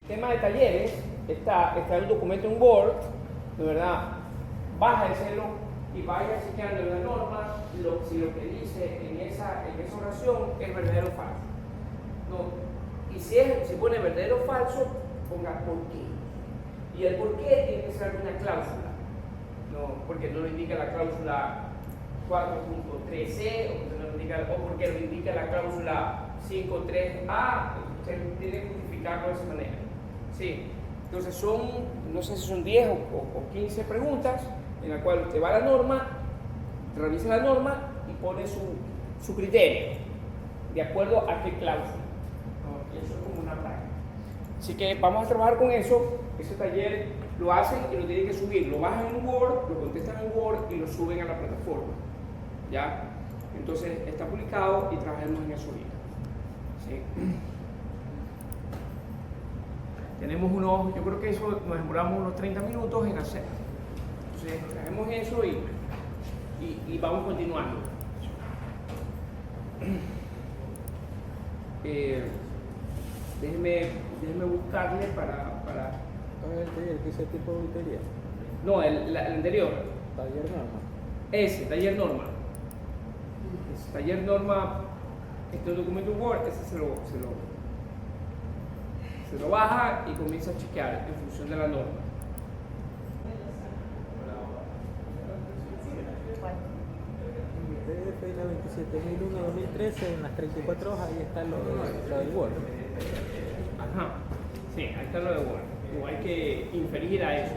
Tema de talleres, está el documento en Word, de verdad, bájenselo y vaya chequeando en la norma si lo que dice en esa oración es verdadero o falso. No. Y si pone verdadero o falso, ponga por qué. Y el por qué tiene que ser una cláusula, no, porque no lo indica la cláusula 4.3c o porque lo indica la cláusula 5.3a, usted tiene que justificarlo de esa manera. Sí. Entonces no sé si son 10 o 15 preguntas en la cual usted va a la norma, revisa la norma y pone su criterio, de acuerdo a qué cláusula. ¿No? Eso es como una práctica. Así que vamos a trabajar con eso. Ese taller lo hacen y lo tienen que subir. Lo bajan en Word, lo contestan en Word y lo suben a la plataforma. ¿Ya? Entonces está publicado y trabajemos en eso ahorita. ¿Sí? Tenemos yo creo que eso nos demoramos unos 30 minutos en hacer. Entonces traemos eso y vamos continuando. Déjeme buscarle para... ¿Cuál es el taller? ¿Qué es el tipo de auditoría? No, el anterior. Taller norma. Ese, taller norma. Ese taller norma, este documento Word, ese se lo baja y comienza a chequear en función de la norma. PDF y la 27.001-2013 en las 34 hojas, ahí está lo del Word. Ajá, sí, ahí está lo de Word. O hay que inferir a eso.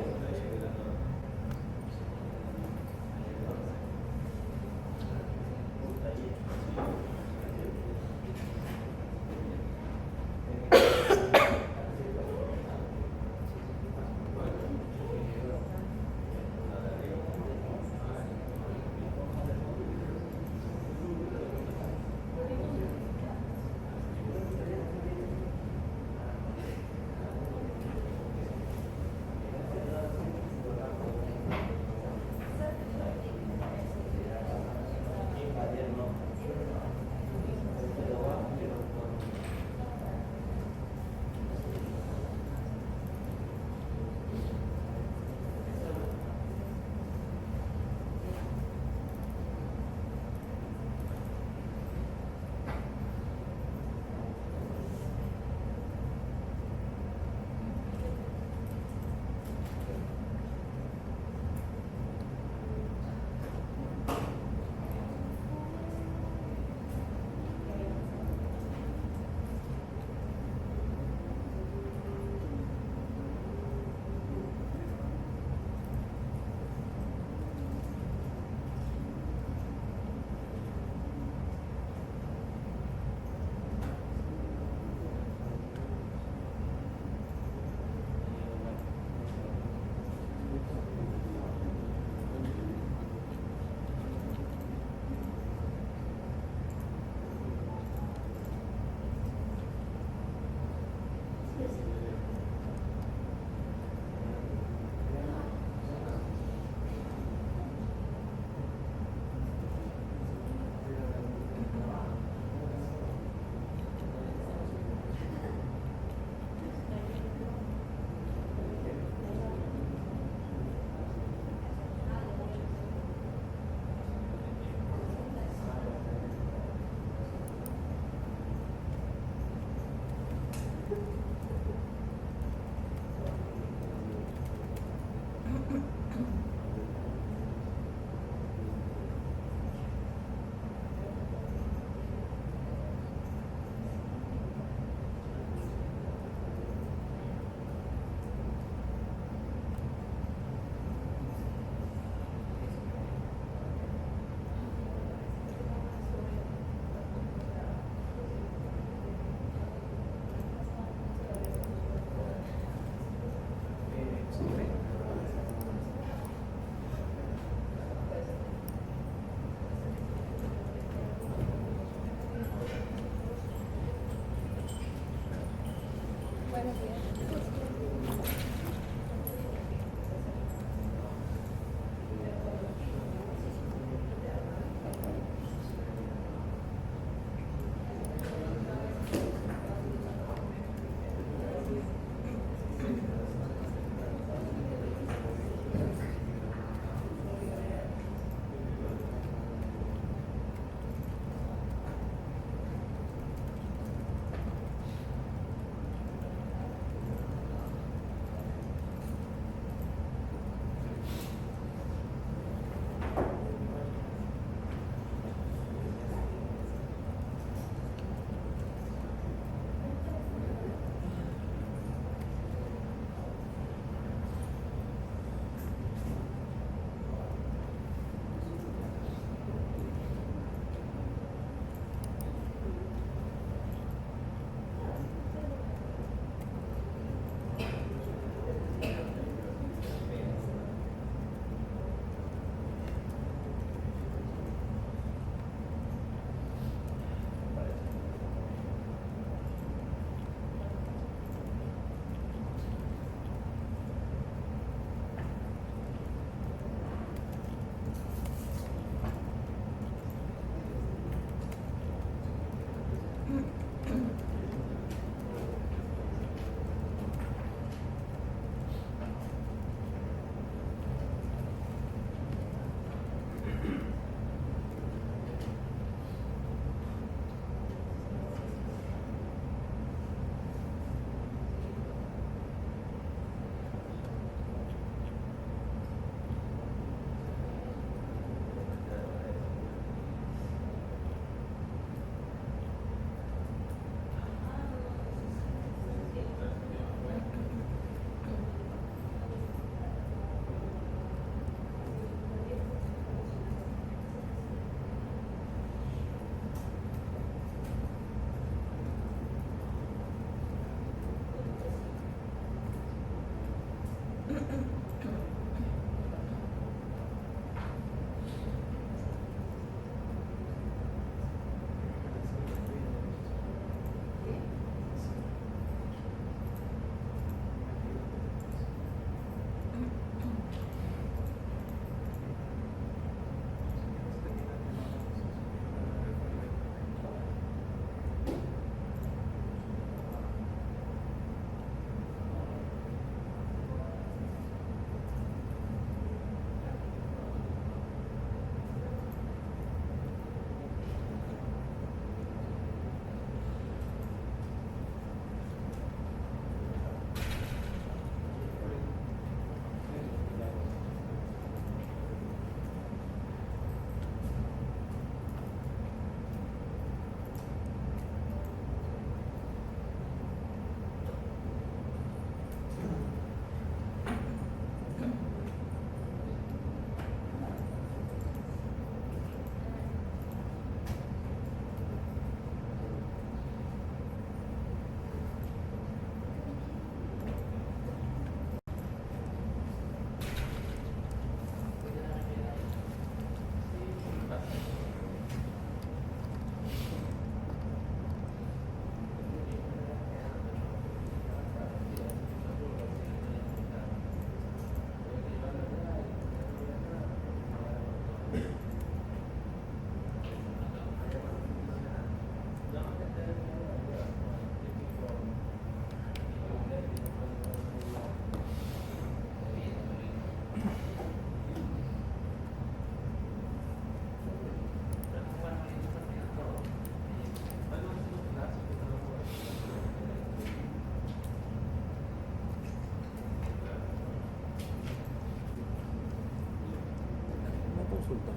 Una consulta.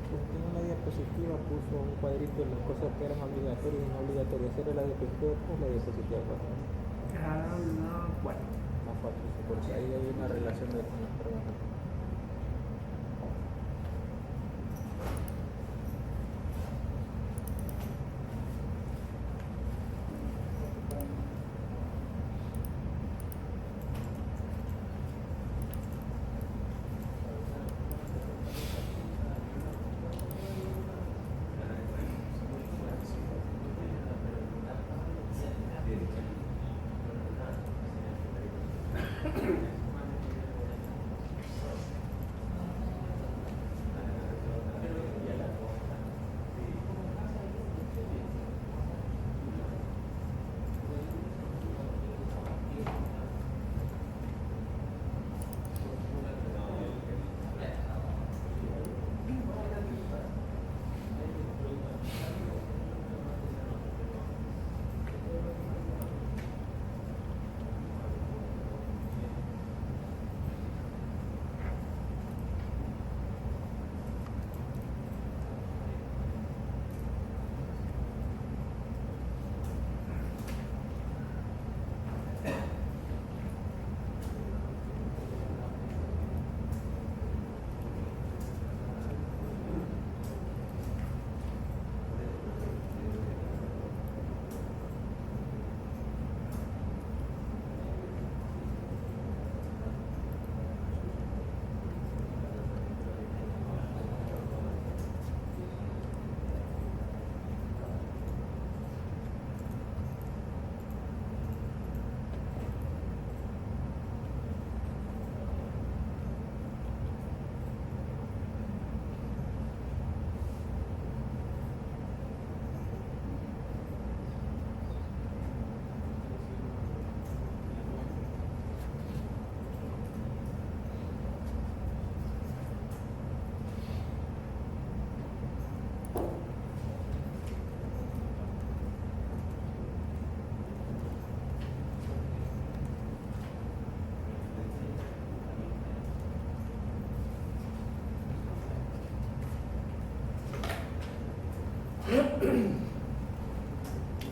Usted en una diapositiva puso un cuadrito de las cosas que eran obligatorias y no obligatorias. ¿Era la diapositiva o la diapositiva 4? Bueno, Más 4, porque ahí hay una relación de con las preguntas.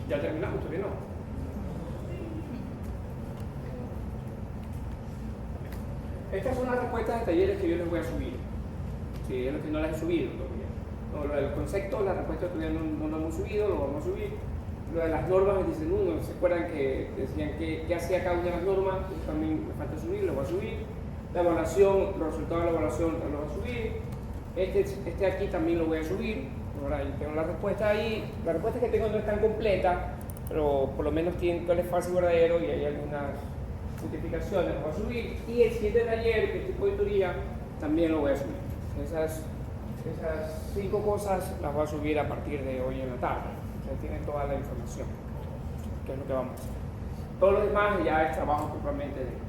Ya terminamos, todavía no. Estas son las respuestas de talleres que yo les voy a subir. Sí, es lo que no las he subido todavía. No, lo del concepto, la respuesta todavía no lo hemos subido, lo vamos a subir. Lo de las normas me dicen uno, ¿se acuerdan que decían qué hacía cada una de las normas? Eso también me falta subir, lo voy a subir. La evaluación, los resultados de la evaluación los voy a subir. Este aquí también lo voy a subir. Ahora tengo la respuesta ahí. La respuesta que tengo no es tan completa, pero por lo menos tiene cuál es falso y verdadero y hay algunas justificaciones, lo voy a subir. Y el siguiente taller, que es tipo de auditoría, también lo voy a subir. Esas 5 cosas las voy a subir a partir de hoy en la tarde. Ustedes tienen toda la información, que es lo que vamos a hacer. Todo lo demás ya es trabajo propiamente de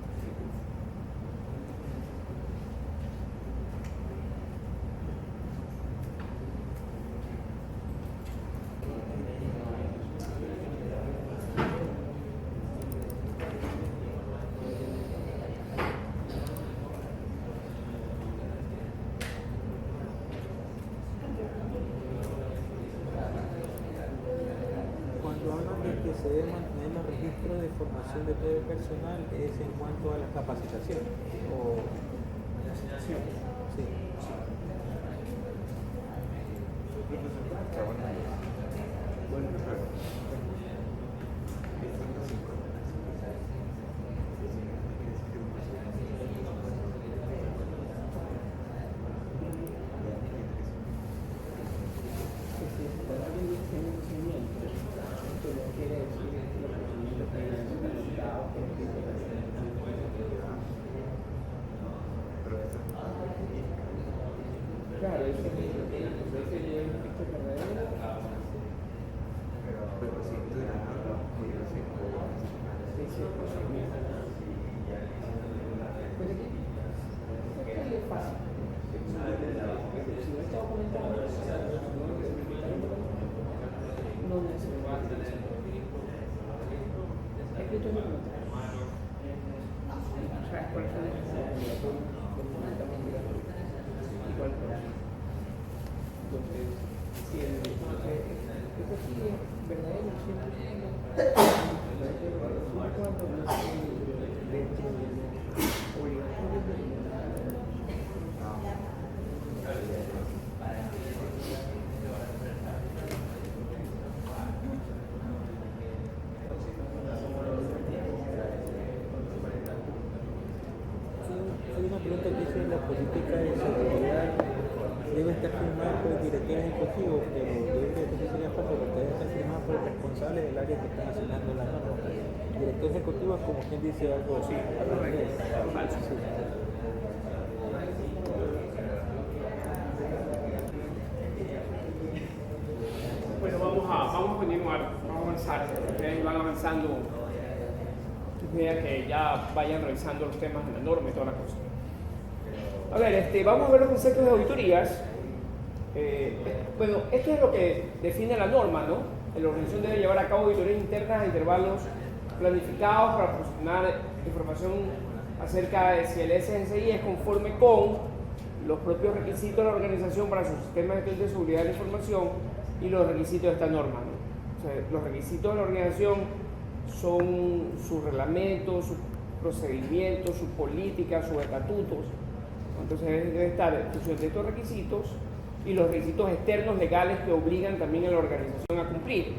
que se debe mantener los registros de formación de todo el personal es en cuanto a la capacitación o capacitación. Sí. Claro, ese es el verdadero. Pues aquí es fácil. Si no está documentado, no necesariamente. Escrito en documentado. ¿Sabes cuál es la diferencia? Igual por ahí. Entonces, si el esto sí es verdadero, Hay una pregunta que dice la política de seguridad debe estar firmada por el director ejecutivo, pero yo creo que eso sería falso porque debe estar firmada por el responsable del área que están asignando la norma. El director ejecutivo es como quien dice algo así. Falso. Sí. Bueno, vamos a continuar, vamos a avanzar. Ustedes van avanzando. Idea que ya vayan revisando los temas de la norma y toda la cosa. A ver, vamos a ver los conceptos de auditorías. Bueno, esto es lo que define la norma, ¿no? La organización debe llevar a cabo auditorías internas a intervalos planificados para proporcionar información acerca de si el SNCI es conforme con los propios requisitos de la organización para su sistema de gestión de seguridad de la información y los requisitos de esta norma, ¿no? O sea, los requisitos de la organización son sus reglamentos, sus procedimientos, sus políticas, sus estatutos. Entonces debe estar en función de estos requisitos y los requisitos externos legales que obligan también a la organización a cumplir,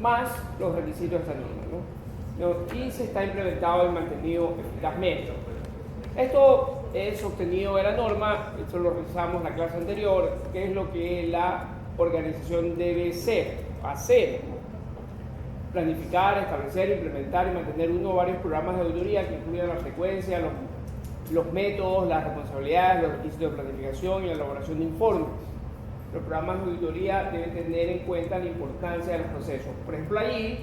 más los requisitos de esta norma, ¿no? Y se está implementado y mantenido eficazmente. Esto es obtenido de la norma, esto lo revisamos en la clase anterior, que es lo que la organización debe hacer. Planificar, establecer, implementar y mantener uno o varios programas de auditoría que incluyan la frecuencia, los métodos, las responsabilidades, los requisitos de planificación y la elaboración de informes. Los programas de auditoría deben tener en cuenta la importancia de los procesos. Por ejemplo, allí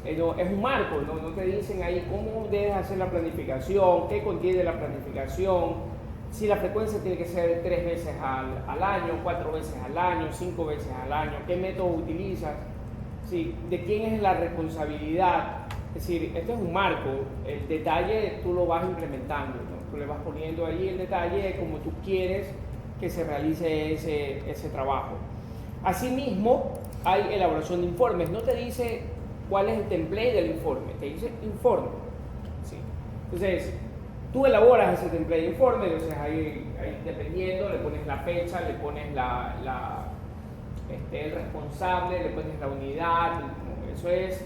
es un marco, no te dicen ahí cómo debes hacer la planificación, qué contiene la planificación, si la frecuencia tiene que ser 3 veces al año, 4 veces al año, 5 veces al año, qué métodos utilizas. Sí, de quién es la responsabilidad. Es decir, esto es un marco, el detalle tú lo vas implementando, ¿no? Tú le vas poniendo ahí el detalle de cómo tú quieres que se realice ese trabajo. Asimismo, hay elaboración de informes. No te dice cuál es el template del informe, te dice informe. ¿Sí? Entonces, tú elaboras ese template de informe, entonces ahí dependiendo, le pones la fecha, le pones el responsable, le pones la unidad, eso es,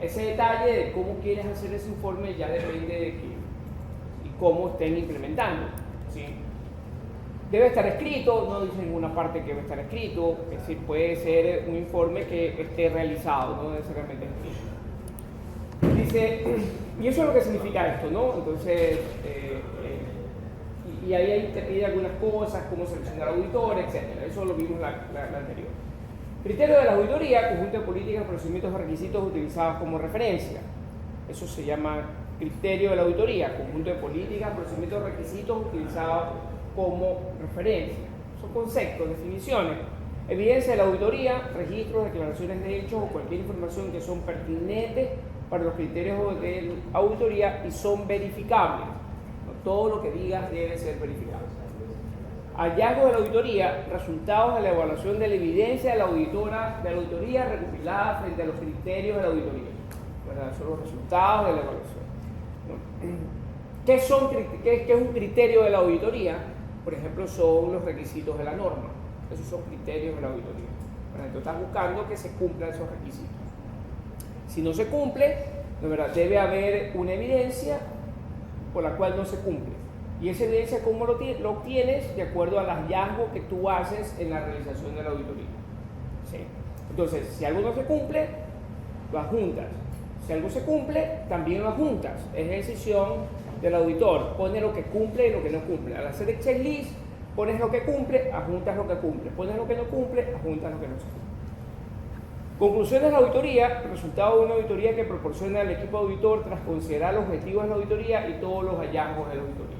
ese detalle de cómo quieres hacer ese informe ya depende de cómo estén implementando, ¿sí? Debe estar escrito, no dice en ninguna parte que debe estar escrito, es decir, puede ser un informe que esté realizado, no necesariamente escrito. Dice, y eso es lo que significa esto, ¿no? Entonces, y ahí te pide algunas cosas, cómo seleccionar auditores, etc. Eso lo vimos la anterior. Criterio de la auditoría, conjunto de políticas, procedimientos o requisitos utilizados como referencia. Eso se llama criterio de la auditoría, conjunto de políticas, procedimientos o requisitos utilizados como referencia. Son conceptos, definiciones. Evidencia de la auditoría, registros, declaraciones de hechos o cualquier información que son pertinentes para los criterios de auditoría y son verificables. No todo lo que digas debe ser verificable. Hallazgos de la auditoría, resultados de la evaluación de la evidencia de la auditoría recopilada frente a los criterios de la auditoría. ¿Verdad? Son los resultados de la evaluación. ¿no? ¿Qué es un criterio de la auditoría? Por ejemplo, son los requisitos de la norma. Esos son criterios de la auditoría. ¿Verdad? Entonces estás buscando que se cumplan esos requisitos. Si no se cumple, ¿verdad? Debe haber una evidencia por la cual no se cumple. Y esa evidencia, ¿cómo lo obtienes? De acuerdo al hallazgo que tú haces en la realización de la auditoría. ¿Sí? Entonces, si algo no se cumple, lo adjuntas. Si algo se cumple, también lo adjuntas. Es decisión del auditor. Pone lo que cumple y lo que no cumple. Al hacer el checklist, pones lo que cumple, adjuntas lo que cumple. Pones lo que no cumple, adjuntas lo que no se cumple. Conclusiones de la auditoría, resultado de una auditoría que proporciona al equipo auditor tras considerar los objetivos de la auditoría y todos los hallazgos de la auditoría.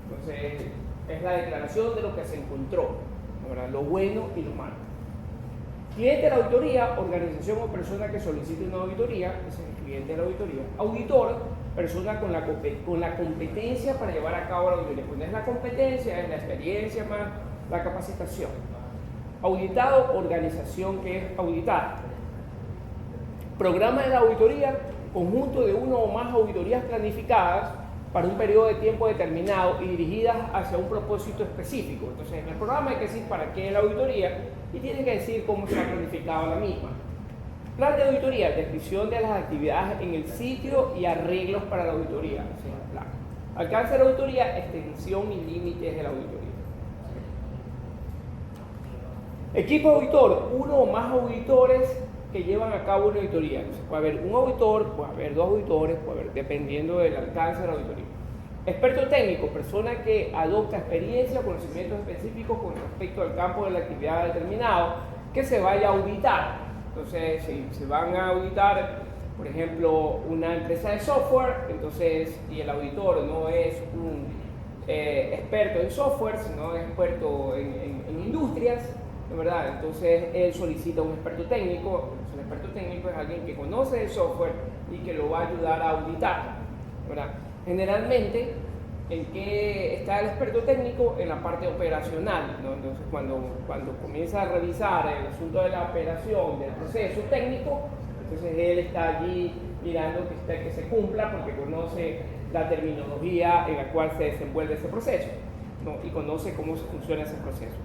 Entonces, es la declaración de lo que se encontró, ¿verdad? Lo bueno y lo malo. Cliente de la auditoría, organización o persona que solicite una auditoría, ese es el cliente de la auditoría. Auditor, persona con la competencia para llevar a cabo la auditoría. Cuando es la competencia, es la experiencia más la capacitación. Auditado, organización que es auditada. Programa de la auditoría, conjunto de una o más auditorías planificadas para un periodo de tiempo determinado y dirigidas hacia un propósito específico. Entonces, en el programa hay que decir para qué es la auditoría y tiene que decir cómo se ha planificado la misma. Plan de auditoría, descripción de las actividades en el sitio y arreglos para la auditoría. Ese es el plan. Alcance de la auditoría, extensión y límites de la auditoría. Equipo auditor, uno o más auditores que llevan a cabo una auditoría. Entonces, puede haber un auditor, puede haber dos auditores, puede haber, dependiendo del alcance de la auditoría. Experto técnico, persona que adopta experiencia o conocimientos específicos con respecto al campo de la actividad determinado que se vaya a auditar. Entonces, si se van a auditar, por ejemplo, una empresa de software, entonces, y el auditor no es un experto en software, sino es experto en industrias, ¿verdad? Entonces él solicita un experto técnico. El experto técnico es alguien que conoce el software y que lo va a ayudar a auditar, ¿verdad? Generalmente, ¿en qué está el experto técnico? En la parte operacional, ¿no? Entonces cuando comienza a revisar el asunto de la operación, del proceso técnico, entonces él está allí mirando que se cumpla porque conoce la terminología en la cual se desenvuelve ese proceso, ¿no? Y conoce cómo funciona ese proceso.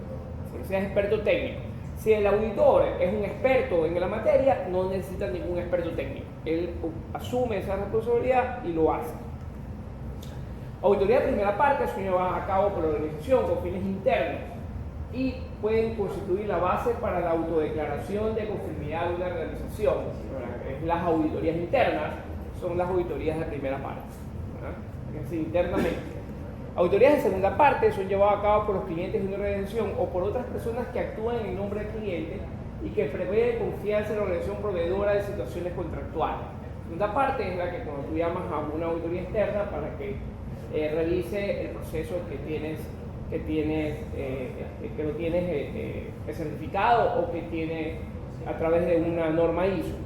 Ese es experto técnico. Si el auditor es un experto en la materia, no necesita ningún experto técnico. Él asume esa responsabilidad y lo hace. Auditoría de primera parte son llevadas a cabo por la organización con fines internos y pueden constituir la base para la autodeclaración de conformidad de una organización. Las auditorías internas son las auditorías de primera parte, ¿verdad? Es decir, internamente. Auditorías de segunda parte son llevadas a cabo por los clientes de una organización o por otras personas que actúan en nombre del cliente y que prevén confianza en la organización proveedora de situaciones contractuales. La segunda parte es la que cuando tú llamas a una auditoría externa para que revise el proceso que lo tienes certificado o que tienes a través de una norma ISO.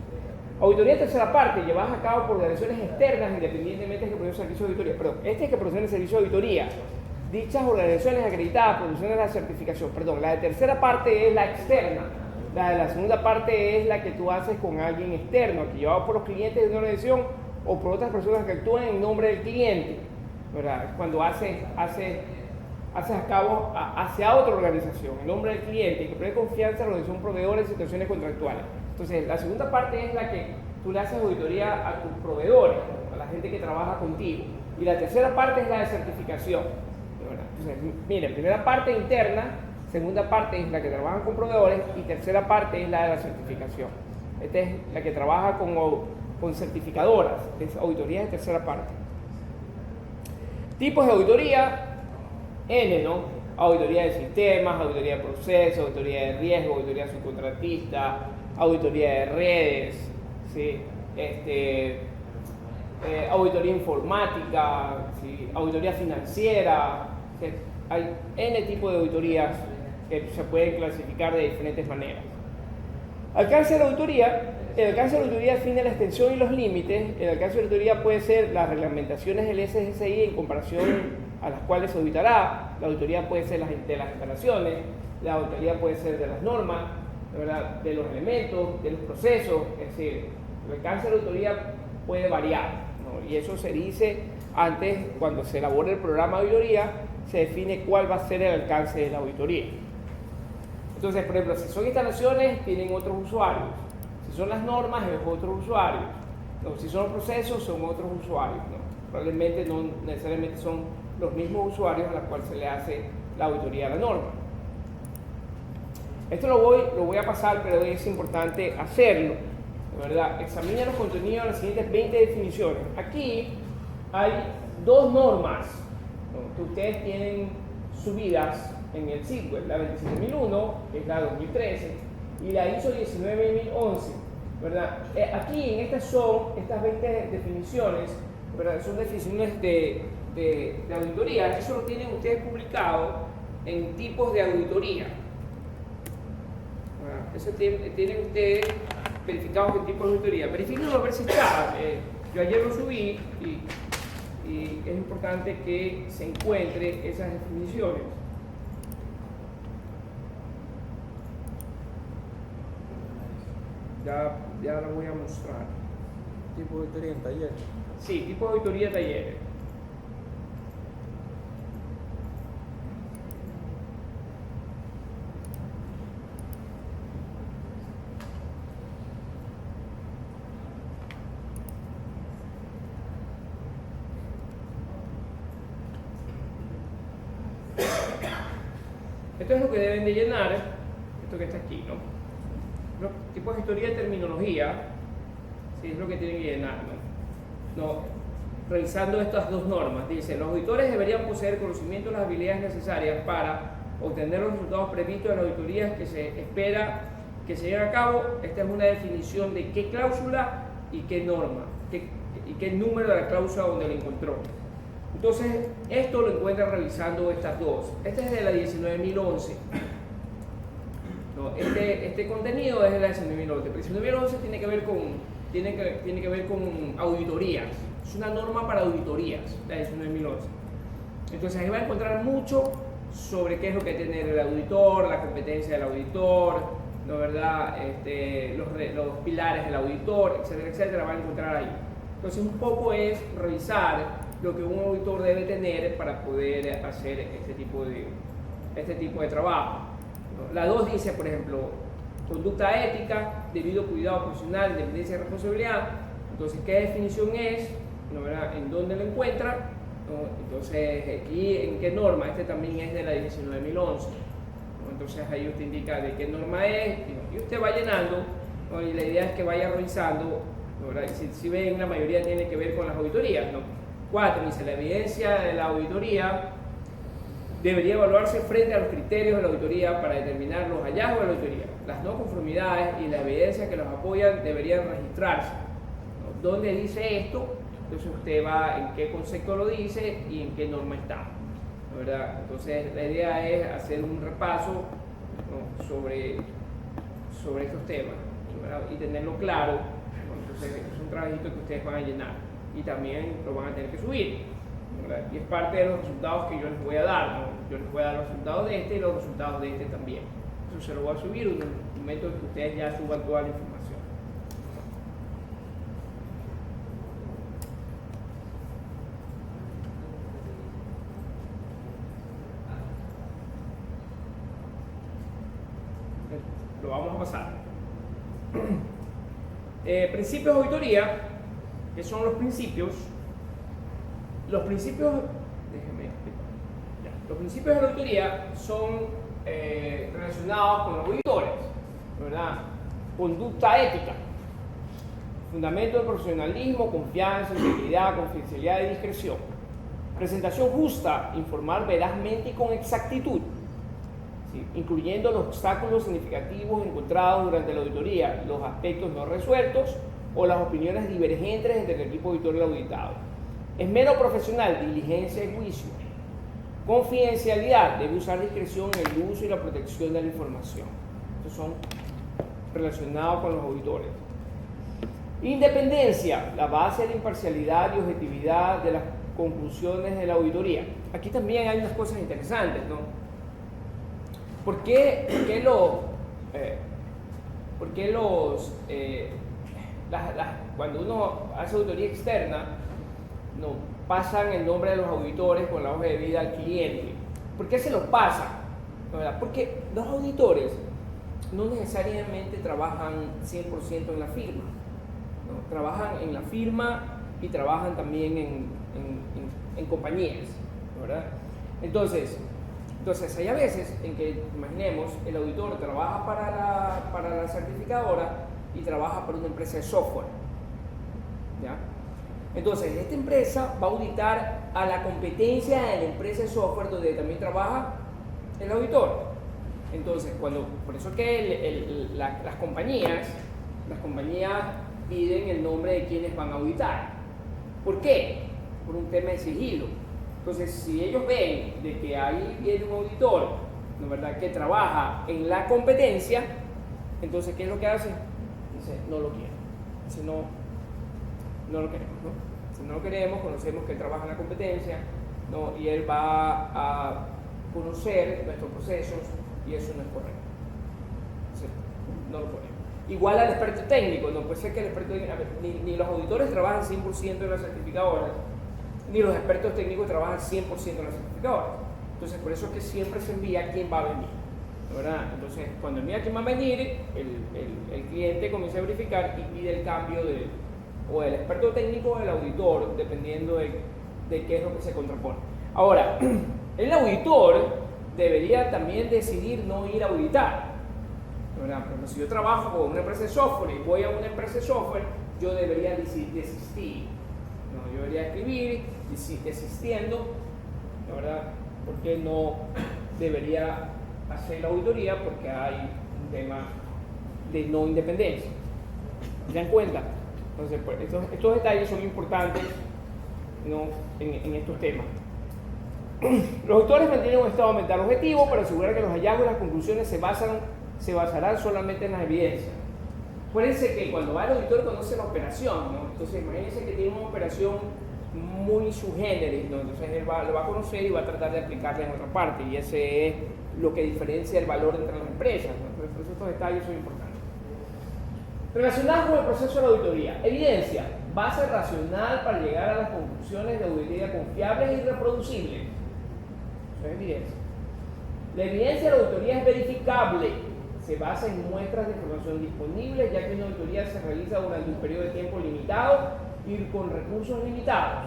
Auditoría de tercera parte, llevadas a cabo por organizaciones externas independientemente de que proveen servicio de auditoría. Perdón, este es que proveen el servicio de auditoría. Dichas organizaciones acreditadas producen la certificación. Perdón, la de tercera parte es la externa. La de la segunda parte es la que tú haces con alguien externo, que llevado por los clientes de una organización o por otras personas que actúan en nombre del cliente, ¿verdad? Cuando haces a cabo hacia otra organización, en nombre del cliente, y que prevé confianza en la organización proveedora de situaciones contractuales. Entonces, la segunda parte es la que tú le haces auditoría a tus proveedores, a la gente que trabaja contigo. Y la tercera parte es la de certificación. Entonces, miren, primera parte interna, segunda parte es la que trabaja con proveedores y tercera parte es la de la certificación. Esta es la que trabaja con certificadoras, es auditoría de tercera parte. Tipos de auditoría, N, ¿no? Auditoría de sistemas, auditoría de procesos, auditoría de riesgo, auditoría subcontratista, auditoría de redes, ¿sí? Auditoría informática, ¿sí? Auditoría financiera, ¿sí? Hay N tipos de auditorías que se pueden clasificar de diferentes maneras. Alcance de la auditoría. El alcance de la auditoría define la extensión y los límites. El alcance de la auditoría puede ser las reglamentaciones del SGSI en comparación a las cuales se auditará. La auditoría puede ser de las instalaciones, la auditoría puede ser de las normas, ¿verdad? De los elementos, de los procesos. Es decir, el alcance de la auditoría puede variar, ¿no? Y eso se dice antes, cuando se elabora el programa de auditoría, se define cuál va a ser el alcance de la auditoría. Entonces, por ejemplo, si son instalaciones, tienen otros usuarios. Si son las normas, es otros usuarios. No, si son los procesos, son otros usuarios, ¿no? Probablemente no necesariamente son los mismos usuarios a los cuales se le hace la auditoría a la norma. Esto lo voy a pasar, pero es importante hacerlo, ¿verdad? Examina los contenidos de las siguientes 20 definiciones. Aquí hay dos normas, ¿no?, que ustedes tienen subidas en el sitio web, la 27001, que es la 2013, y la ISO 19011, ¿verdad? Aquí en estas 20 definiciones, ¿verdad? Son definiciones de auditoría. Eso lo tienen ustedes publicado en tipos de auditoría. Eso tienen ustedes verificados en tipos de auditoría. Verifíquenlo a ver si está. Yo ayer lo subí y es importante que se encuentre esas definiciones. Ya lo voy a mostrar. Tipo de auditoría en taller. Sí, tipo de auditoría talleres. Esto es lo que deben de llenar, esto que está aquí, ¿no? Los tipos de auditoría de terminología, sí, es lo que tienen que llenar, ¿no? Revisando estas dos normas, dice: los auditores deberían poseer conocimiento y las habilidades necesarias para obtener los resultados previstos de las auditorías que se espera que se lleven a cabo. Esta es una definición de qué cláusula y qué norma, y qué número de la cláusula donde lo encontró. Entonces, esto lo encuentran revisando estas dos. Esta es de la 19011. No, este contenido es de la 19011. La 19011 tiene que ver con auditorías. Es una norma para auditorías, la 19011. Entonces, ahí va a encontrar mucho sobre qué es lo que tiene el auditor, la competencia del auditor, ¿no, verdad? Los pilares del auditor, etcétera, etcétera, van a encontrar ahí. Entonces, un poco es revisar lo que un auditor debe tener para poder hacer este tipo de trabajo. La 2 dice, por ejemplo, conducta ética, debido cuidado profesional, independencia y responsabilidad. Entonces, ¿qué definición es? ¿No, verdad? ¿En dónde lo encuentra? ¿No? Entonces, aquí, ¿en qué norma? Este también es de la 19011. ¿No? Entonces, ahí usted indica de qué norma es, y usted va llenando, ¿no? Y la idea es que vaya revisando, ¿no, verdad? Si ven, la mayoría tiene que ver con las auditorías, ¿no? 4 dice: la evidencia de la auditoría debería evaluarse frente a los criterios de la auditoría para determinar los hallazgos de la auditoría. Las no conformidades y la evidencia que los apoyan deberían registrarse, ¿no? ¿Dónde dice esto? Entonces usted va en qué concepto lo dice y en qué norma está, ¿verdad? Entonces la idea es hacer un repaso, ¿no?, sobre estos temas, ¿verdad? Y tenerlo claro, ¿no? Entonces es un trabajito que ustedes van a llenar y también lo van a tener que subir, ¿verdad? Y es parte de los resultados que yo les voy a dar, ¿no? Yo les voy a dar los resultados de este y los resultados de este también. Eso se lo voy a subir en el momento en que ustedes ya suban toda la información. Lo vamos a pasar. Principios de auditoría, que son los principios. los principios, déjeme explicar. Los principios de la auditoría son relacionados con los auditores, ¿verdad? Conducta ética, fundamento del profesionalismo, confianza, integridad, confidencialidad y discreción. Presentación justa, informar verazmente y con exactitud, ¿sí? Incluyendo los obstáculos significativos encontrados durante la auditoría, los aspectos no resueltos o las opiniones divergentes entre el equipo auditor y el auditado. Esmero profesional, diligencia y juicio. Confidencialidad, debe usar discreción en el uso y la protección de la información. Estos son relacionados con los auditores. Independencia, la base de la imparcialidad y objetividad de las conclusiones de la auditoría. Aquí también hay unas cosas interesantes, ¿no? ¿Por qué cuando uno hace auditoría externa, no pasan el nombre de los auditores con la hoja de vida al cliente? ¿Por qué se los pasa? ¿Verdad? Porque los auditores no necesariamente trabajan 100% en la firma, ¿no? Trabajan en la firma y trabajan también en compañías, ¿verdad? Entonces hay a veces en que, imaginemos, el auditor trabaja para la certificadora y trabaja para una empresa de software, ¿ya? Entonces, esta empresa va a auditar a la competencia de la empresa de software donde también trabaja el auditor. Entonces, por eso que las compañías piden el nombre de quienes van a auditar. ¿Por qué? Por un tema de sigilo. Entonces, si ellos ven de que ahí viene un auditor, ¿no, verdad?, que trabaja en la competencia, entonces, ¿qué es lo que hace? Dice, no lo quiero. Dice, no lo queremos, ¿no? Si no lo queremos, conocemos que él trabaja en la competencia, ¿no? Y él va a conocer nuestros procesos y eso no es correcto. Entonces, no lo ponemos. Igual al experto técnico, no puede ser que el experto técnico, ni los auditores trabajan 100% en las certificadoras, ni los expertos técnicos trabajan 100% en las certificadoras. Entonces, por eso es que siempre se envía quién va a venir, ¿verdad? Entonces, cuando envía quién va a venir, el cliente comienza a verificar y pide el cambio o del experto técnico o del auditor, dependiendo de qué es lo que se contrapone. Ahora, el auditor debería también decidir no ir a auditar, ¿verdad? Por ejemplo, si yo trabajo con una empresa de software y voy a una empresa de software, yo debería desistir, ¿no? Yo debería escribir desistiendo, ¿verdad? Porque no debería hacer la auditoría porque hay un tema de no independencia. ¿Se dan cuenta? Entonces, pues, estos detalles son importantes, ¿no?, en estos temas. Los autores mantienen un estado mental objetivo para asegurar que los hallazgos y las conclusiones se basarán solamente en las evidencias. Acuérdense que cuando va el auditor conoce la operación, ¿no? Entonces imagínense que tiene una operación muy sui generis, ¿no? Entonces él lo va a conocer y va a tratar de aplicarla en otra parte, y ese es lo que diferencia el valor entre las empresas, ¿no? Por eso estos detalles son importantes. Relacionados con el proceso de la auditoría. Evidencia, base racional para llegar a las conclusiones de auditoría confiables y reproducibles. Eso es evidencia. La evidencia de la auditoría es verificable. Se basa en muestras de información disponibles, ya que una auditoría se realiza durante un periodo de tiempo limitado y con recursos limitados.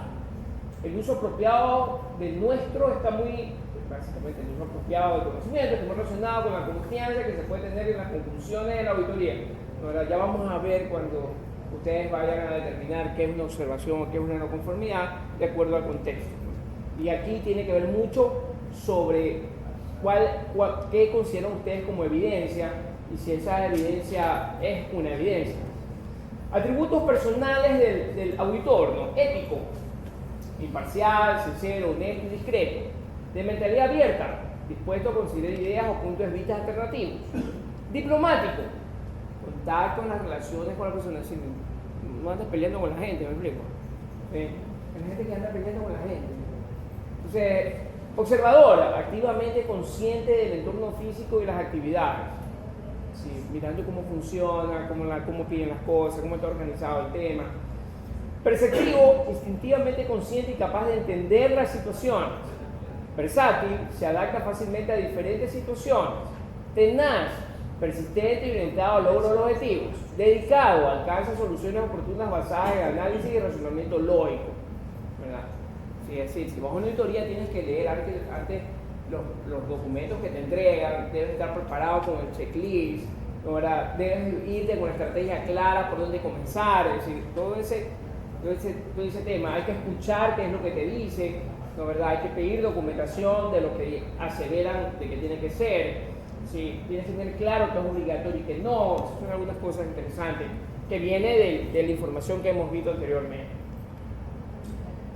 El uso apropiado del nuestro está básicamente el uso apropiado del conocimiento, está muy relacionado con la confianza que se puede tener en las conclusiones de la auditoría. Ahora, ya vamos a ver cuando ustedes vayan a determinar qué es una observación o qué es una no conformidad de acuerdo al contexto. Y aquí tiene que ver mucho sobre qué consideran ustedes como evidencia y si esa evidencia es una evidencia. Atributos personales del auditor, ¿no? Ético, imparcial, sincero, honesto y discreto. De mentalidad abierta, dispuesto a considerar ideas o puntos de vista alternativos. Diplomático, contacto en las relaciones con la persona, si no andas peleando con la gente, ¿me explico? Hay gente que anda peleando con la gente. Entonces, observadora, activamente consciente del entorno físico y las actividades, ¿sí? Mirando cómo funciona, cómo piden las cosas, cómo está organizado el tema. Perceptivo, instintivamente consciente y capaz de entender las situaciones. Versátil, se adapta fácilmente a diferentes situaciones. Tenaz, persistente y orientado al logro de los objetivos. Dedicado, alcanza soluciones oportunas basadas en análisis y razonamiento lógico, ¿verdad? Sí, es decir, si vas a una auditoría tienes que leer antes los documentos que te entregan, debes estar preparado con el checklist, ¿no? ¿Verdad? Debes irte con una estrategia clara por dónde comenzar, es decir, todo ese tema, hay que escuchar qué es lo que te dice, ¿no? ¿Verdad? Hay que pedir documentación de lo que aseveran de que tiene que ser, ¿sí? Tienes que tener claro que es obligatorio y que no, esas son algunas cosas interesantes que viene de la información que hemos visto anteriormente.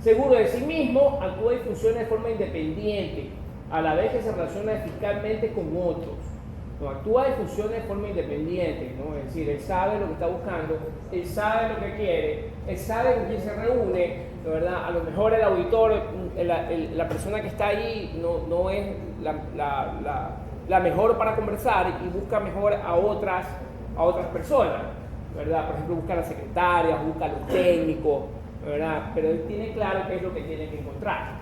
Seguro de sí mismo, actúa y funciona de forma independiente, a la vez que se relaciona eficazmente con otros. No, actúa y funciona de forma independiente, ¿no? Es decir, él sabe lo que está buscando, él sabe lo que quiere, él sabe con quién se reúne, ¿no? ¿Verdad? A lo mejor el auditor, la persona que está ahí no es la mejor para conversar y busca mejor a otras personas, ¿verdad? Por ejemplo, busca a las secretarias, busca a los técnicos, ¿verdad? Pero él tiene claro qué es lo que tiene que encontrar.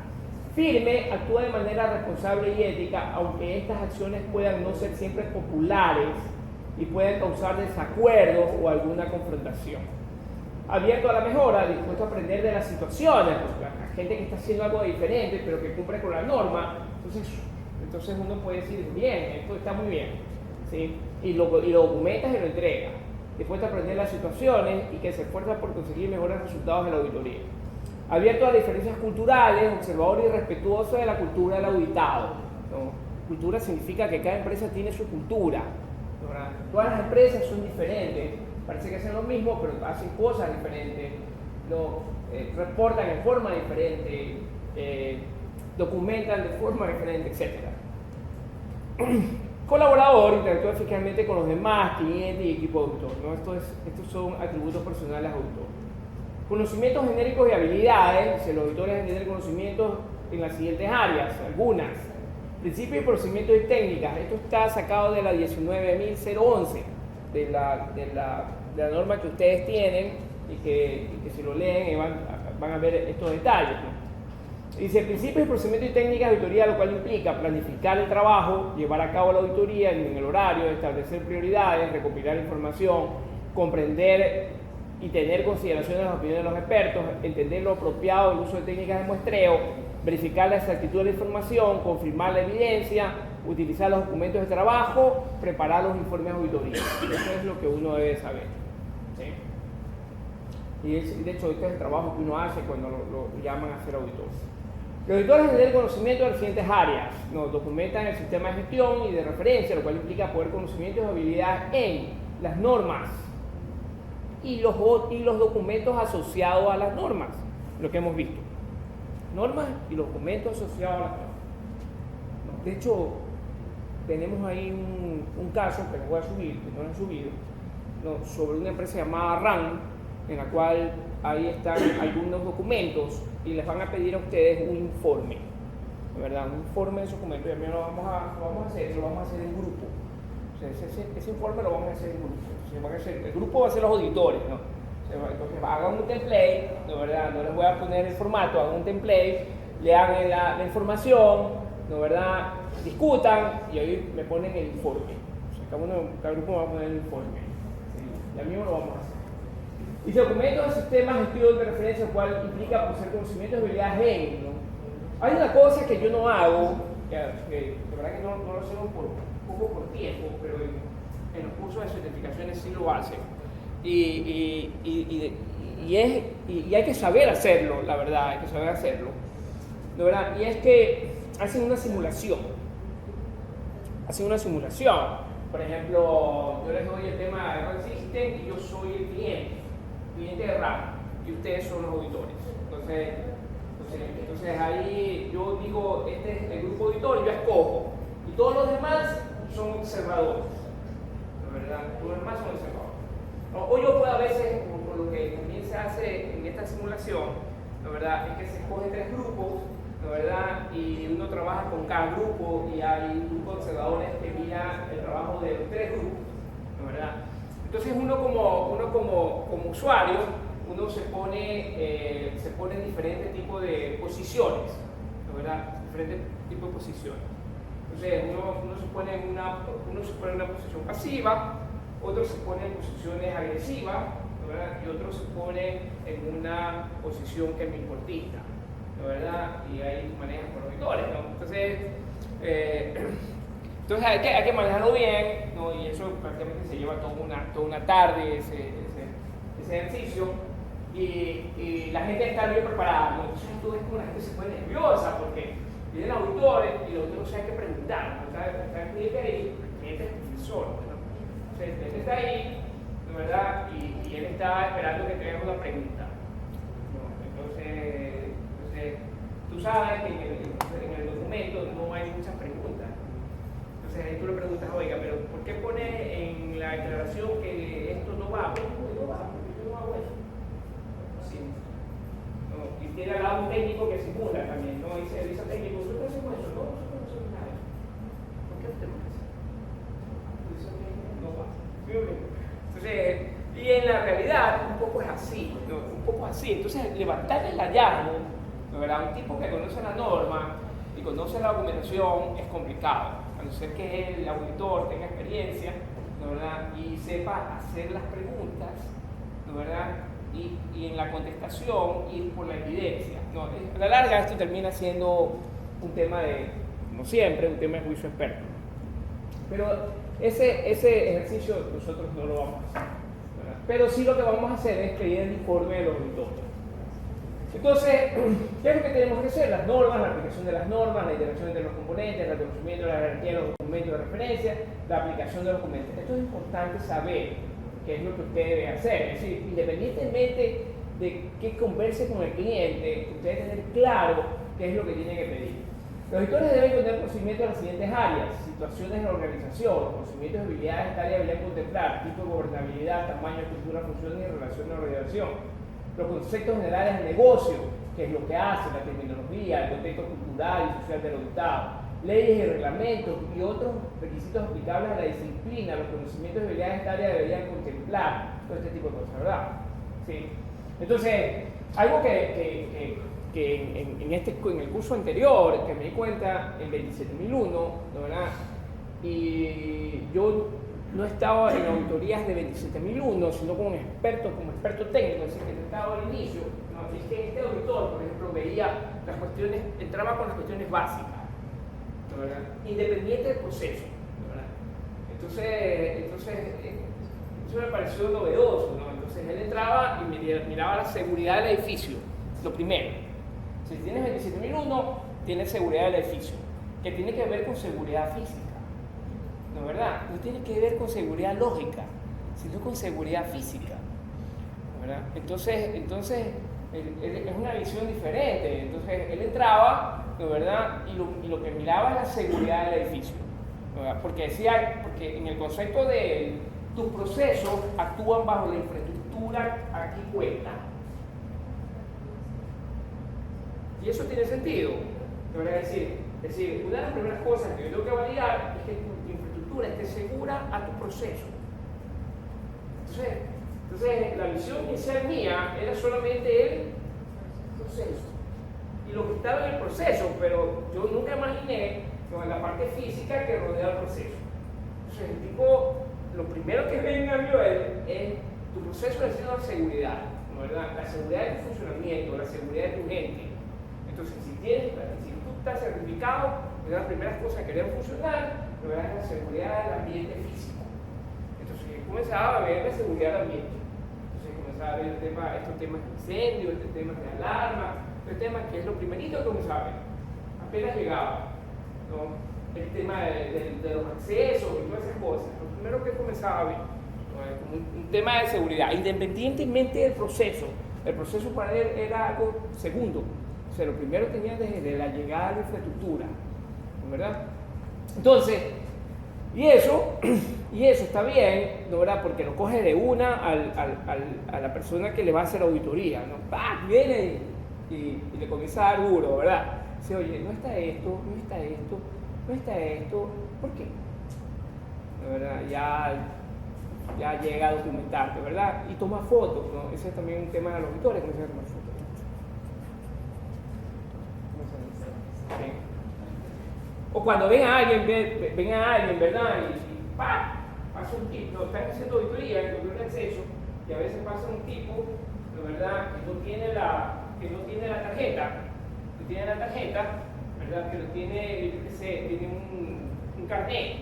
Firme, actúa de manera responsable y ética, aunque estas acciones puedan no ser siempre populares y pueden causar desacuerdos o alguna confrontación. Abierto a la mejora, dispuesto a aprender de las situaciones, porque hay gente que está haciendo algo diferente, pero que cumple con la norma, entonces uno puede decir, bien, esto está muy bien, ¿sí? Y lo documentas y lo entregas. Dispuesto a aprender las situaciones y que se esfuerza por conseguir mejores resultados en la auditoría. Abierto a diferencias culturales, observador y respetuoso de la cultura del auditado, ¿no? Cultura significa que cada empresa tiene su cultura, ¿no? Todas las empresas son diferentes, parece que hacen lo mismo, pero hacen cosas diferentes, ¿no? Reportan en forma diferente, documentan de forma diferente, etc. Colaborador, interactúa eficazmente con los demás, clientes y equipo de auditor, ¿no? Estos son atributos personales de auditor. Conocimientos genéricos y habilidades, los auditores deben tener conocimientos en las siguientes áreas, algunas. Principios y procedimientos y técnicas, esto está sacado de la 19.011, de la norma que ustedes tienen y que si lo leen van a ver estos detalles, ¿no? Dice, principios y procedimientos y técnicas de auditoría, lo cual implica planificar el trabajo, llevar a cabo la auditoría en el horario, establecer prioridades, recopilar información, comprender y tener consideración de las opiniones de los expertos, entender lo apropiado del uso de técnicas de muestreo, verificar la exactitud de la información, confirmar la evidencia, utilizar los documentos de trabajo, preparar los informes de auditoría. Eso es lo que uno debe saber, ¿sí? Y de hecho, este es el trabajo que uno hace cuando lo llaman a ser auditor. Los auditores deben tener conocimiento de las siguientes áreas. Nos documentan el sistema de gestión y de referencia, lo cual implica poder conocimientos y habilidades en las normas y los documentos asociados a las normas, lo que hemos visto. Normas y los documentos asociados a las normas. De hecho, tenemos ahí un caso que les voy a subir, que no lo he subido, ¿no? Sobre una empresa llamada RAN, en la cual ahí están algunos documentos y les van a pedir a ustedes un informe, ¿verdad? Un informe de esos documentos, y también lo vamos a hacer en grupo. O sea, ese informe lo vamos a hacer en grupo. El grupo va a ser los auditores, ¿no? Entonces hagan un template, ¿no? ¿Verdad? No les voy a poner el formato, hagan un template, lean la información, ¿no? ¿Verdad? Discutan y ahí me ponen el informe. O sea, cada grupo va a poner el informe. ¿Sí? Y a mí lo vamos a hacer. Y se documenta un sistema de gestión de referencia, el cual implica poseer conocimientos y habilidades en, ¿no? Hay una cosa que yo no hago, que de verdad que no lo hacemos un poco por tiempo, pero en los cursos de certificaciones sí lo hacen. Y hay que saber hacerlo, la verdad, hay que saber hacerlo, ¿no? ¿Verdad? Y es que hacen una simulación. Por ejemplo, yo les doy el tema de RAN System y yo soy el cliente de RAN, y ustedes son los auditores. Entonces ahí yo digo, este es el grupo auditor, yo escojo, y todos los demás son observadores, ¿verdad? Todos los demás son observadores. O yo puedo a veces, por lo que también se hace en esta simulación, ¿no? ¿Verdad? Es que se escogen 3 grupos, ¿no? ¿Verdad? Y uno trabaja con cada grupo y hay un grupo de observadores que mira el trabajo de los 3 grupos, ¿no? ¿Verdad? Entonces uno como usuario, uno se pone en diferentes tipos de posiciones, ¿no? ¿Verdad? Diferentes tipos de posiciones. Entonces uno se pone en una posición pasiva, otro se pone en posiciones agresivas, ¿verdad? Y otro se pone en una posición que me importista, ¿no verdad? Y ahí manejas por auditores, ¿no? Entonces hay que manejarlo bien, ¿no? Y eso prácticamente se lleva toda una tarde ese ejercicio, y la gente está bien preparada, ¿no? Entonces tú ves como la gente se pone nerviosa porque vienen auditores y los auditores no saben qué preguntar, ¿no? Está el cliente ahí, el cliente es el profesor, ¿no? Entonces el cliente está ahí, ¿no verdad? Y él está esperando que te hagas una pregunta, ¿no? Entonces tú sabes que en el documento no hay muchas preguntas. Entonces ahí tú le preguntas, oiga, pero ¿por qué pone en la declaración que esto no va? ¿Por qué no va? ¿Por qué yo no hago eso? Sí. No, y tiene al lado un técnico que simula también, ¿no? Y dice técnico, ¿nosotros hacemos eso? No, nosotros no hacemos nada de eso. ¿Por qué usted no hace eso? Dice técnico, no va. Entonces, y en la realidad un poco es así, ¿no? Un poco así. Entonces, levantar el hallazgo, ¿no verdad? Un tipo que conoce la norma y conoce la documentación es complicado, a no ser que el auditor tenga experiencia, ¿no verdad? Y sepa hacer las preguntas, ¿no verdad? Y en la contestación ir por la evidencia, ¿no? A la larga esto termina siendo un tema de, como siempre, un tema de juicio experto. Pero ese ejercicio nosotros no lo vamos a hacer, ¿verdad? Pero sí lo que vamos a hacer es pedir el informe de los auditores. Entonces, ¿qué es lo que tenemos que hacer? Las normas, la aplicación de las normas, la interacción entre los componentes, el reconocimiento de la jerarquía de los documentos de referencia, la aplicación de los documentos. Esto es importante saber qué es lo que usted debe hacer. Es decir, independientemente de qué converse con el cliente, usted debe tener claro qué es lo que tiene que pedir. Los auditores deben tener conocimiento de las siguientes áreas: situaciones de la organización, conocimientos de habilidades, tal y habilidad contemplar, tipo de gobernabilidad, tamaño, estructura, funciones y relación de la organización. Los conceptos generales del negocio, que es lo que hace, la terminología, el contexto cultural y social del auditado, leyes y reglamentos y otros requisitos aplicables a la disciplina, los conocimientos y habilidades de esta área deberían contemplar todo este tipo de cosas, ¿verdad? ¿Sí? Entonces, algo que en el curso anterior, que me di cuenta en 27001, ¿no verdad? Y yo no estaba en auditorías de 27001, sino como experto técnico, es decir, que estaba al inicio, ¿no? Es que este auditor, por ejemplo, veía las cuestiones, entraba con las cuestiones básicas, ¿no verdad? Independiente del proceso, ¿no verdad? Entonces, eso me pareció novedoso, ¿no? Entonces él entraba y miraba la seguridad del edificio, lo primero. Si tienes 27001, tienes seguridad del edificio, que tiene que ver con seguridad física. ¿No verdad? No tiene que ver con seguridad lógica, sino con seguridad física, ¿no verdad? Entonces es una visión diferente. Entonces él entraba, ¿no verdad? Y lo que miraba es la seguridad del edificio, ¿no verdad? Porque en el concepto de él, tus procesos actúan bajo la infraestructura aquí cuenta. Y eso tiene sentido, ¿no verdad? Es decir, una de las primeras cosas que yo tengo que validar es que tu infraestructura esté segura a tu proceso. Entonces la visión inicial mía era solamente el proceso y lo que estaba en el proceso, pero yo nunca imaginé la parte física que rodea el proceso. Entonces el tipo, lo primero que venga a él es tu proceso de la seguridad, ¿no verdad? La seguridad de tu funcionamiento, la seguridad de tu gente. Entonces si tú estás certificado, una de las primeras cosas que deben funcionar es la seguridad del ambiente físico. Entonces comenzaba a ver la seguridad del ambiente. Entonces comenzaba a ver estos temas de incendio, estos temas de alarma, estos temas que es lo primerito que comenzaba a ver. Apenas llegaba, ¿no? El tema de los accesos y todas esas cosas. Lo primero que comenzaba a ver, ¿no? Como un tema de seguridad, independientemente del proceso. El proceso para él era algo segundo. O sea, lo primero tenía desde la llegada a la infraestructura, ¿no verdad? Entonces, y eso está bien, ¿no verdad? Porque lo coge de una a la persona que le va a hacer auditoría, ¿no? ¡Pah! Viene y le comienza a dar duro, ¿verdad? Dice, oye, no está esto, ¿por qué? ¿No verdad? Ya llega a documentarte, ¿verdad? Y toma fotos, ¿no? Ese es también un tema de los auditores, comienzan a tomar fotos. ¿Sí? O cuando ven a alguien, ¿verdad? Y ¡pah! Pasa un tipo, no, están haciendo auditoría, en control de acceso, y a veces pasa un tipo, ¿no verdad? Que no tiene la tarjeta, que tiene la tarjeta, ¿verdad? Pero tiene, yo qué sé, tiene un carnet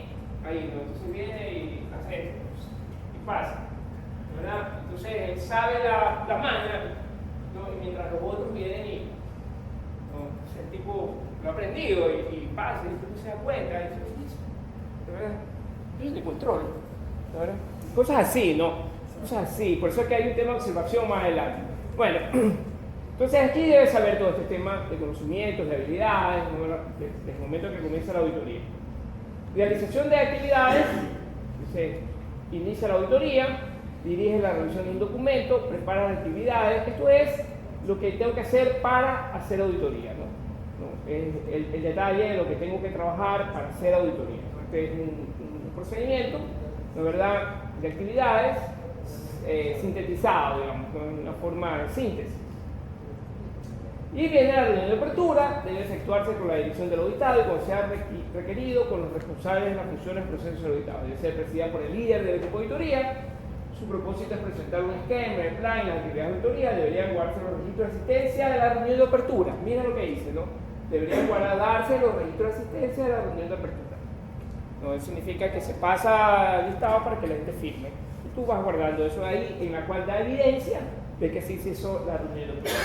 ahí, ¿no? Entonces viene y hace esto y pasa, ¿verdad? Entonces él sabe la maña, ¿no? Y mientras los otros vienen y, ¿no? Entonces, el tipo lo ha aprendido y pasa y después se da cuenta y dice, ¿verdad? Es el control, ¿verdad? Cosas así, ¿no? Cosas así, por eso es que hay un tema de observación más adelante. Bueno, entonces aquí debes saber todo este tema de conocimientos, de habilidades, desde el momento que comienza la auditoría. Realización de actividades, dice, inicia la auditoría, dirige la revisión de un documento, prepara las actividades, esto es lo que tengo que hacer para hacer auditoría, ¿no? Es el detalle de lo que tengo que trabajar para hacer auditoría. Este es un procedimiento, ¿no? ¿Verdad?, de actividades sintetizado, digamos, en una forma de síntesis. Y viene la reunión de apertura, debe efectuarse con la dirección del auditado y cuando sea requerido con los responsables de las funciones del proceso del auditado. Debe ser presidida por el líder del equipo de auditoría. Su propósito es presentar un esquema, el plan y las actividades de auditoría. Deberían guardarse los registros de asistencia de la reunión de apertura. Mira lo que dice, ¿no? Deberían guardarse los registros de asistencia de la reunión de apertura. ¿No? Eso significa que se pasa listado para que la gente firme. Y tú vas guardando eso ahí, en la cual da evidencia de que sí se hizo la reunión de apertura.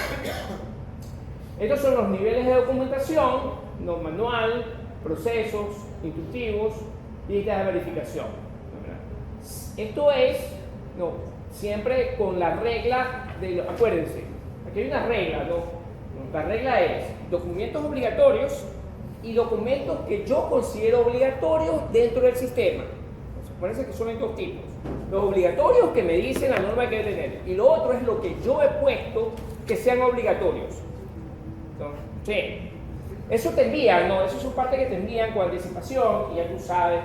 Estos son los niveles de documentación, no manual, procesos, instructivos y listas de verificación. Esto es, no, siempre con la regla de, acuérdense, aquí hay una regla, ¿no? La regla es documentos obligatorios y documentos que yo considero obligatorios dentro del sistema. Acuérdense que son estos tipos. Los obligatorios que me dicen la norma que debe tener y lo otro es lo que yo he puesto que sean obligatorios. Sí, eso te envían, ¿no? Eso son partes que te envían con anticipación y ya tú sabes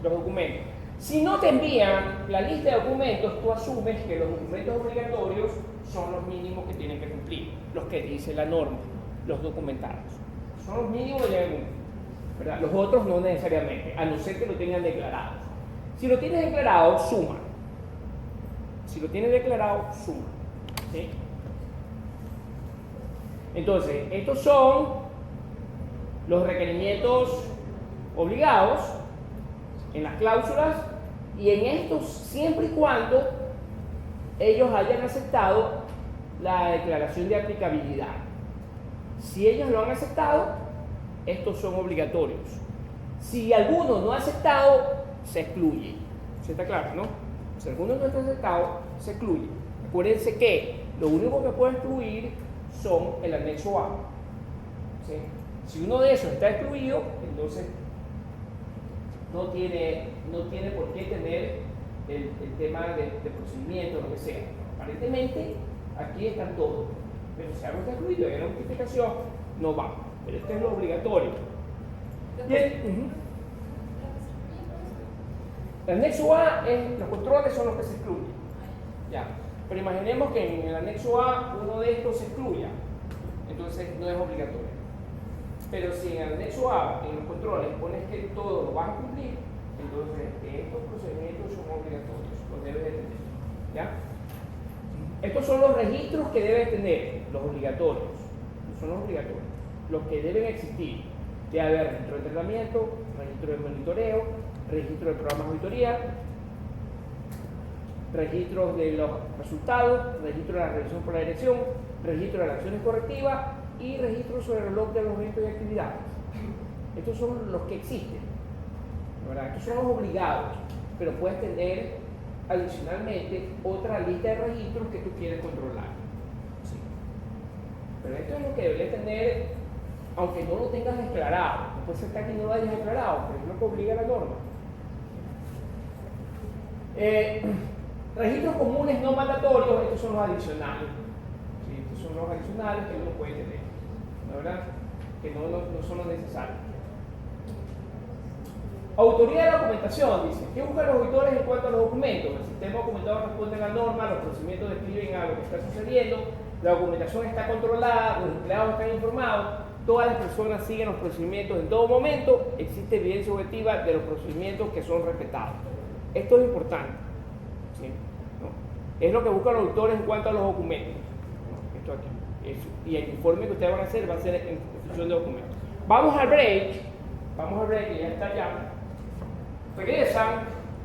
los documentos. Si no te envían la lista de documentos, tú asumes que los documentos obligatorios son los mínimos que tienen que cumplir, los que dice la norma, los documentados. Son los mínimos que deben cumplir, ¿verdad? Los otros no necesariamente, a no ser que lo tengan declarado. Si lo tienes declarado, suma. Si lo tienes declarado, suma. ¿Sí? Entonces, estos son los requerimientos obligados en las cláusulas y en estos siempre y cuando ellos hayan aceptado la declaración de aplicabilidad. Si ellos lo han aceptado, estos son obligatorios. Si alguno no ha aceptado, se excluye. ¿Sí está claro, no? Si alguno no está aceptado, se excluye. Acuérdense que lo único que puede excluir son el anexo A. ¿Sí? Si uno de esos está excluido, entonces no tiene por qué tener el tema de procedimiento, lo que sea. Aparentemente, aquí están todos. Pero si algo está excluido y hay una justificación, no va. Pero este es lo obligatorio. El anexo A, los controles son los que se excluyen. Ya. Pero imaginemos que en el anexo A uno de estos se excluya, entonces no es obligatorio. Pero si en el anexo A, en los controles, pones que todo lo vas a cumplir, entonces estos procedimientos son obligatorios, los debes de tener. ¿Ya? Estos son los registros que debes tener, los obligatorios. Son los obligatorios, los que deben existir. Debe haber registro de entrenamiento, registro de monitoreo, registro de programas de auditoría, registros de los resultados, registro de la revisión por la dirección, registro de las acciones correctivas y registro sobre el reloj de los eventos y actividades. Estos son los que existen, ¿verdad? Estos son los obligados, pero puedes tener adicionalmente otra lista de registros que tú quieres controlar. ¿Sí? Pero esto es lo que deberías tener, aunque no lo tengas declarado. No puede ser que aquí no lo hayas declarado, pero es lo que obliga la norma. Registros comunes no mandatorios, estos son los adicionales. ¿Sí? Estos son los adicionales que uno puede tener, ¿la verdad? Que no son los necesarios. Autoría de la documentación, dice. ¿Qué buscan los auditores en cuanto a los documentos? El sistema documentado responde a la norma, los procedimientos describen a lo que está sucediendo, la documentación está controlada, los empleados están informados, todas las personas siguen los procedimientos en todo momento, existe evidencia objetiva de los procedimientos que son respetados. Esto es importante. ¿Sí? ¿No? Es lo que buscan los autores en cuanto a los documentos. ¿No? Esto aquí. Y el informe que ustedes van a hacer va a ser en función de documentos. Vamos al break, que ya está allá. Regresan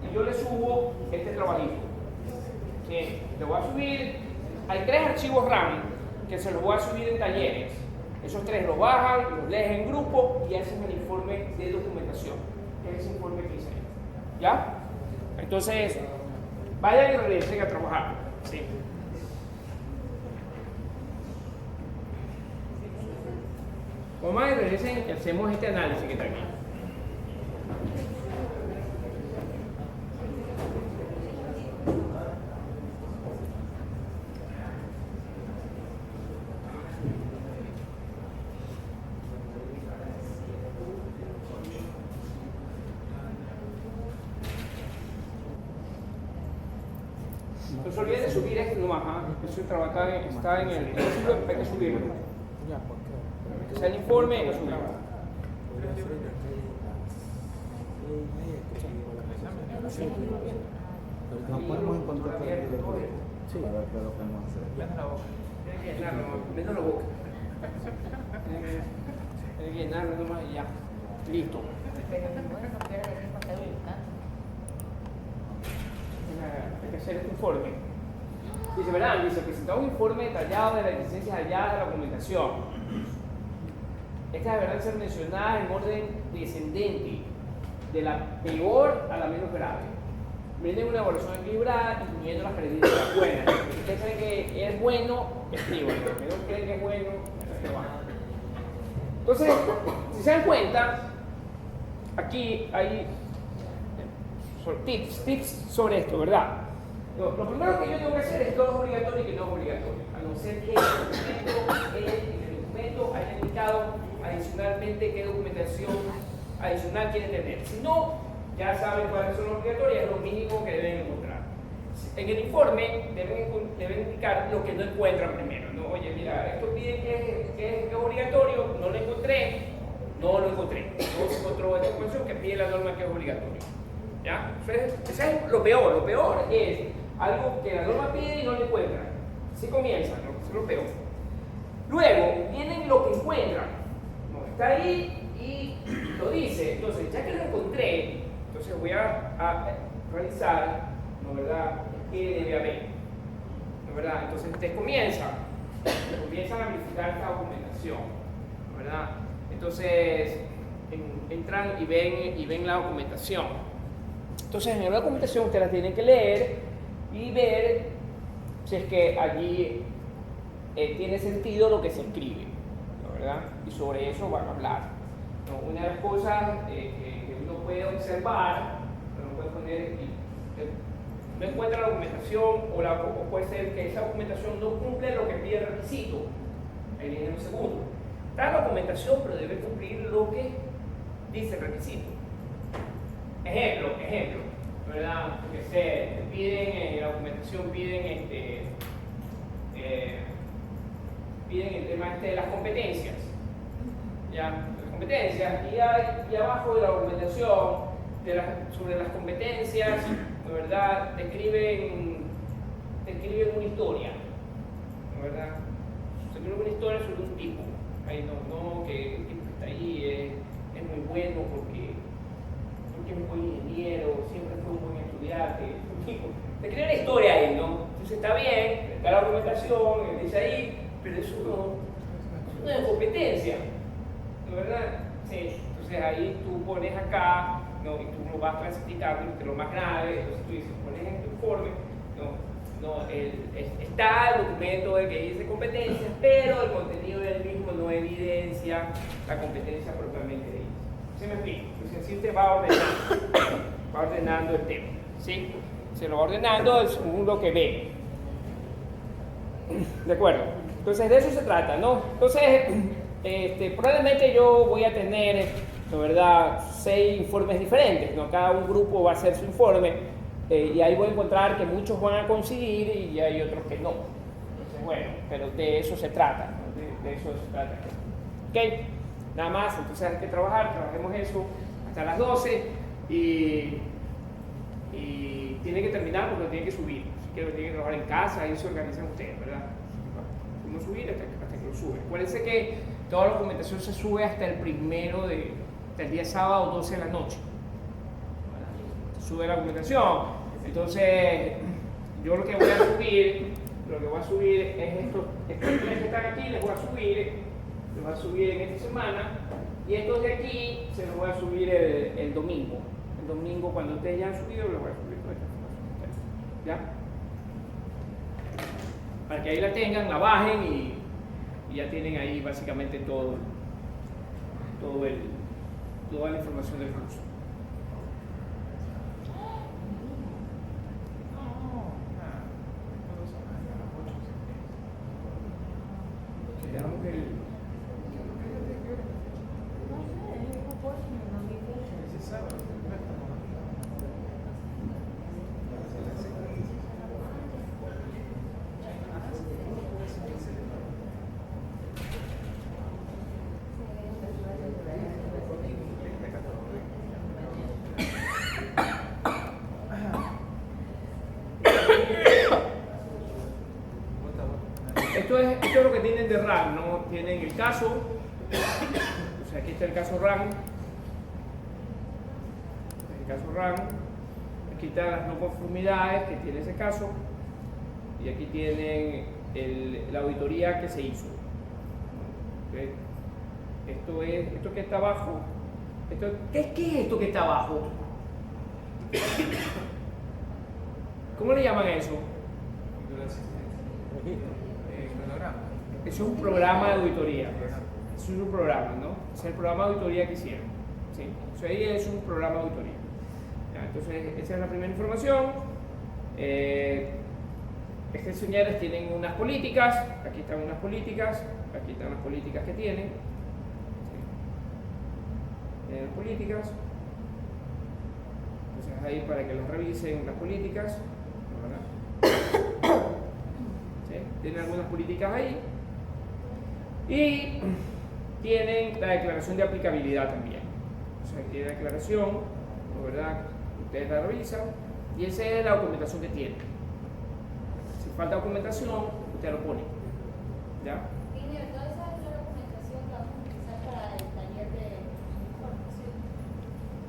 y yo les subo este trabajito. Sí, le voy a subir, hay 3 archivos RAM que se los voy a subir en talleres. Esos 3 los bajan, los leen en grupo y hacen el informe de documentación, que es ese informe que hice. ¿Ya? Entonces, vayan y regresen a trabajar. Sí. Vamos a regresen y hacemos este análisis que está aquí. No se olviden de subir esto nomás, eso está en el sitio, hay que subirlo. Ya, ¿por qué? Que sea el informe, hay que subirlo. Podría ser de aquí a 6:30 que salgo la presentación. Nos podemos encontrar por aquí después. Sí. A ver qué es lo que vamos a hacer. Tienes que llenarlo, menos la boca. Tienes que llenarlo nomás y ya. Listo. Hay que hacer este informe. Dice, verán, presentar un informe detallado de las licencias halladas de la documentación. Estas deberán ser mencionadas en orden descendente, de la peor a la menos grave. Brinden una evaluación equilibrada, incluyendo las características buenas. Si ustedes creen que es bueno, escríbanlo. Si no creen que es bueno, escriban. Entonces, si se dan cuenta, aquí hay tips sobre esto, ¿verdad? Lo primero que yo tengo que hacer es todo es obligatorio y que no es obligatorio, a no ser que el documento haya indicado adicionalmente qué documentación adicional quiere tener. Si no, ya saben cuáles son las obligatorias, es lo mínimo que deben encontrar. En el informe deben indicar lo que no encuentran primero, ¿no? Oye, mira, esto pide que es obligatorio, no lo encontré, no se encontró esta información que pide la norma que es obligatorio. ¿Ya? Eso es lo peor. Lo peor es algo que la norma pide y no lo encuentran. Así comienza, ¿no? Eso es lo peor. Luego, vienen lo que encuentran. ¿No? Está ahí y lo dice. Entonces, ya que lo encontré, entonces voy a realizar, ¿no, verdad?, qué debe haber. ¿No, verdad? Entonces, ustedes comienzan a verificar esta documentación. ¿No, verdad? Entonces, entran y ven la documentación. Entonces, en la documentación ustedes la tienen que leer y ver si es que allí tiene sentido lo que se escribe, ¿no, verdad? Y sobre eso van a hablar, ¿no? Una de las cosas que uno puede observar, uno puede poner, no encuentra la documentación o puede ser que esa documentación no cumple lo que pide el requisito. Ahí viene un segundo. Está la documentación, pero debe cumplir lo que dice el requisito. Ejemplo, ¿verdad? Porque se piden en la documentación, piden el tema de las competencias, ¿ya? Las competencias, y abajo de la documentación sobre las competencias, ¿verdad? Describen una historia, ¿verdad? Se escribe una historia sobre un tipo. Ahí no, que el tipo que está ahí es muy bueno porque es un buen ingeniero, siempre fue un buen estudiante, te crea una historia ahí, ¿no? Entonces está bien, está la documentación, dice ahí, pero eso no es competencia, ¿no, verdad? Sí. Entonces ahí tú pones acá, ¿no? Y tú lo vas clasificando entre lo más grave, entonces tú dices, pones en tu informe, está el documento de que dice competencia, pero el contenido del mismo no evidencia la competencia propiamente dicha. ¿Sí me explico? Entonces así usted va ordenando el tema, ¿sí? Se lo va ordenando según lo que ve. ¿De acuerdo? Entonces de eso se trata, ¿no? Entonces, probablemente yo voy a tener, ¿no, verdad?, 6 informes diferentes, ¿no? Cada un grupo va a hacer su informe, y ahí voy a encontrar que muchos van a coincidir y hay otros que no. Entonces, bueno, pero de eso se trata, ¿no? De eso se trata. ¿Ok? Nada más, entonces hay que trabajemos eso hasta las 12 y tiene que terminar porque lo tiene que subir. Así que lo tienen que trabajar en casa, ahí se organizan ustedes, ¿verdad? decimos subir hasta que lo sube. Acuérdense que toda la documentación se sube hasta el primero del día sábado 12 de la noche. Se sube la documentación. Entonces, yo lo que voy a subir es estos tres que están aquí, los voy a subir en esta semana. Y estos de aquí se los voy a subir el domingo. El domingo, cuando ustedes ya han subido, los voy a subir toda esta información. ¿Ya? Para que ahí la tengan, la bajen y ya tienen ahí básicamente toda la información del curso. Quedamos esto es lo que tienen de RAM, ¿no? Tienen el caso, o sea, aquí está el caso RAM, aquí están las no conformidades que tiene ese caso, y aquí tienen la auditoría que se hizo. ¿Okay? Esto que está abajo, ¿qué es esto que está abajo? ¿Cómo le llaman a eso? Eso es un programa de auditoría. Eso es un programa, ¿no? Es el programa de auditoría que hicieron. ¿Sí? Eso ahí es un programa de auditoría. ¿Ya? Entonces, esa es la primera información. Estas señales tienen unas políticas. Aquí están unas políticas. Aquí están las políticas que tienen. ¿Sí? Tienen políticas. Entonces, ahí para que las revisen las políticas. ¿Sí? Tienen algunas políticas ahí. Y tienen la declaración de aplicabilidad también. O sea, tiene la declaración, ¿no? ¿Verdad? Ustedes la revisan y esa es la documentación que tienen. Si falta documentación, usted lo pone. ¿Ya? Tiene toda esa documentación que vamos a utilizar para el taller de información.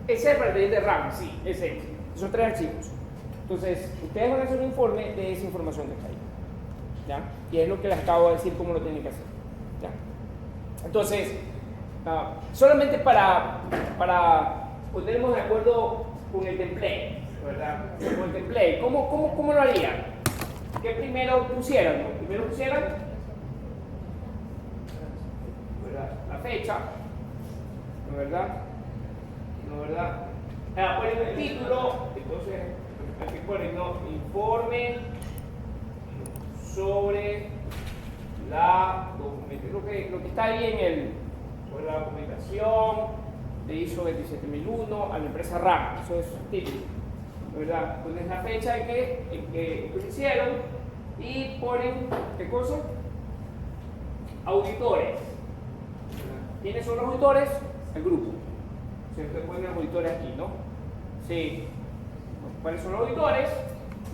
Ese es para el taller de RAM, sí, ese. Son 3 archivos. Entonces, ustedes van a hacer un informe de esa información que está ahí. ¿Ya? Y es lo que les acabo de decir cómo lo tienen que hacer. ¿Ya? Entonces, solamente para ponernos de acuerdo con el template, ¿verdad? Con el template, ¿cómo lo harían? ¿Qué primero pusieran? ¿No? Primero pusieran, ¿verdad? La fecha, ¿no verdad? ¿No verdad? Ponen el título, entonces aquí ponen, ¿no? Informe sobre la documentación, lo que está ahí sobre la documentación de ISO 27001 a la empresa RAM, eso es típico, ¿verdad? Ponen la fecha en que lo hicieron y ponen, ¿qué cosa? Auditores. ¿Quiénes son los auditores? El grupo. Siempre ponen los auditores aquí, ¿no? Sí. ¿Cuáles son los auditores?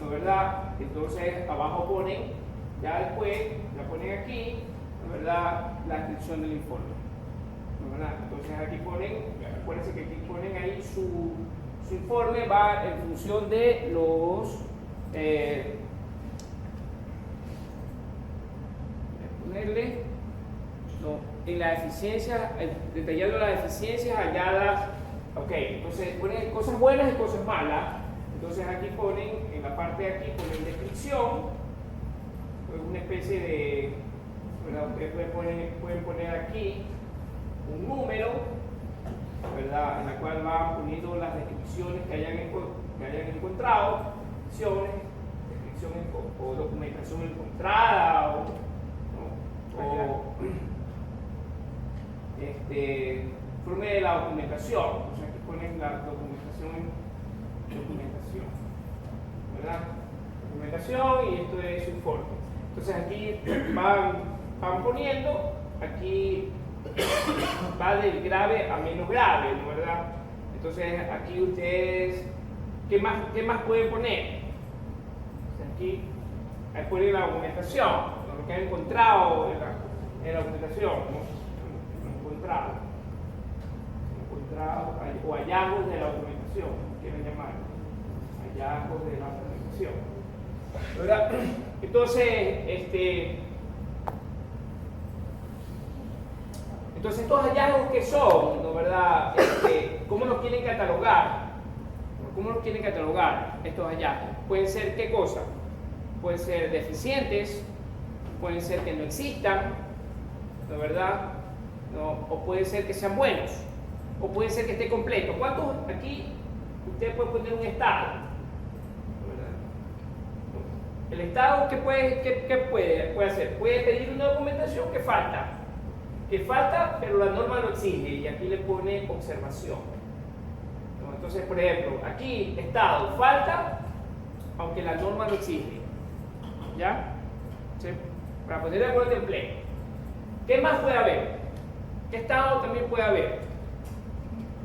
¿No verdad? Entonces abajo ponen, ya después la ponen aquí, ¿no verdad? La descripción del informe. ¿No verdad? Entonces aquí ponen, acuérdense que aquí ponen ahí su informe, va en función de los ponerle en la eficiencia, detallando las deficiencias halladas. Ok, entonces ponen cosas buenas y cosas malas. Entonces aquí ponen, en la parte de aquí ponen descripción, una especie de, ¿verdad? Ustedes pueden poner aquí un número, ¿verdad? En la cual van poniendo las descripciones que hayan encontrado, descripciones o documentación encontrada, informe de la documentación, o sea, aquí ponen la documentación, ¿verdad? Documentación y esto es su informe. Entonces aquí van poniendo, aquí va del grave a menos grave, ¿no? ¿Verdad? Entonces aquí ustedes, ¿qué más pueden poner? Aquí ponen la documentación, ¿no? lo que han encontrado en la documentación, ¿no? encontrado o hallazgos de la documentación, como quieren llamar, hallazgos de la documentación, ¿verdad? Entonces estos hallazgos que son, ¿no, verdad? ¿Cómo los quieren catalogar? ¿Cómo los quieren catalogar estos hallazgos? Pueden ser ¿qué cosa? Pueden ser deficientes, pueden ser que no existan, ¿no, verdad? No, o puede ser que sean buenos, o puede ser que esté completo. ¿Cuántos aquí usted puede poner un estado? ¿Verdad? El estado, ¿qué puede hacer? Puede pedir una documentación que falta, pero la norma lo exige, y aquí le pone observación. ¿No? Entonces, por ejemplo, aquí estado falta, aunque la norma lo exige. ¿Ya? ¿Sí? Para poner de acuerdo el empleo. ¿Qué más puede haber? ¿Qué estado también puede haber?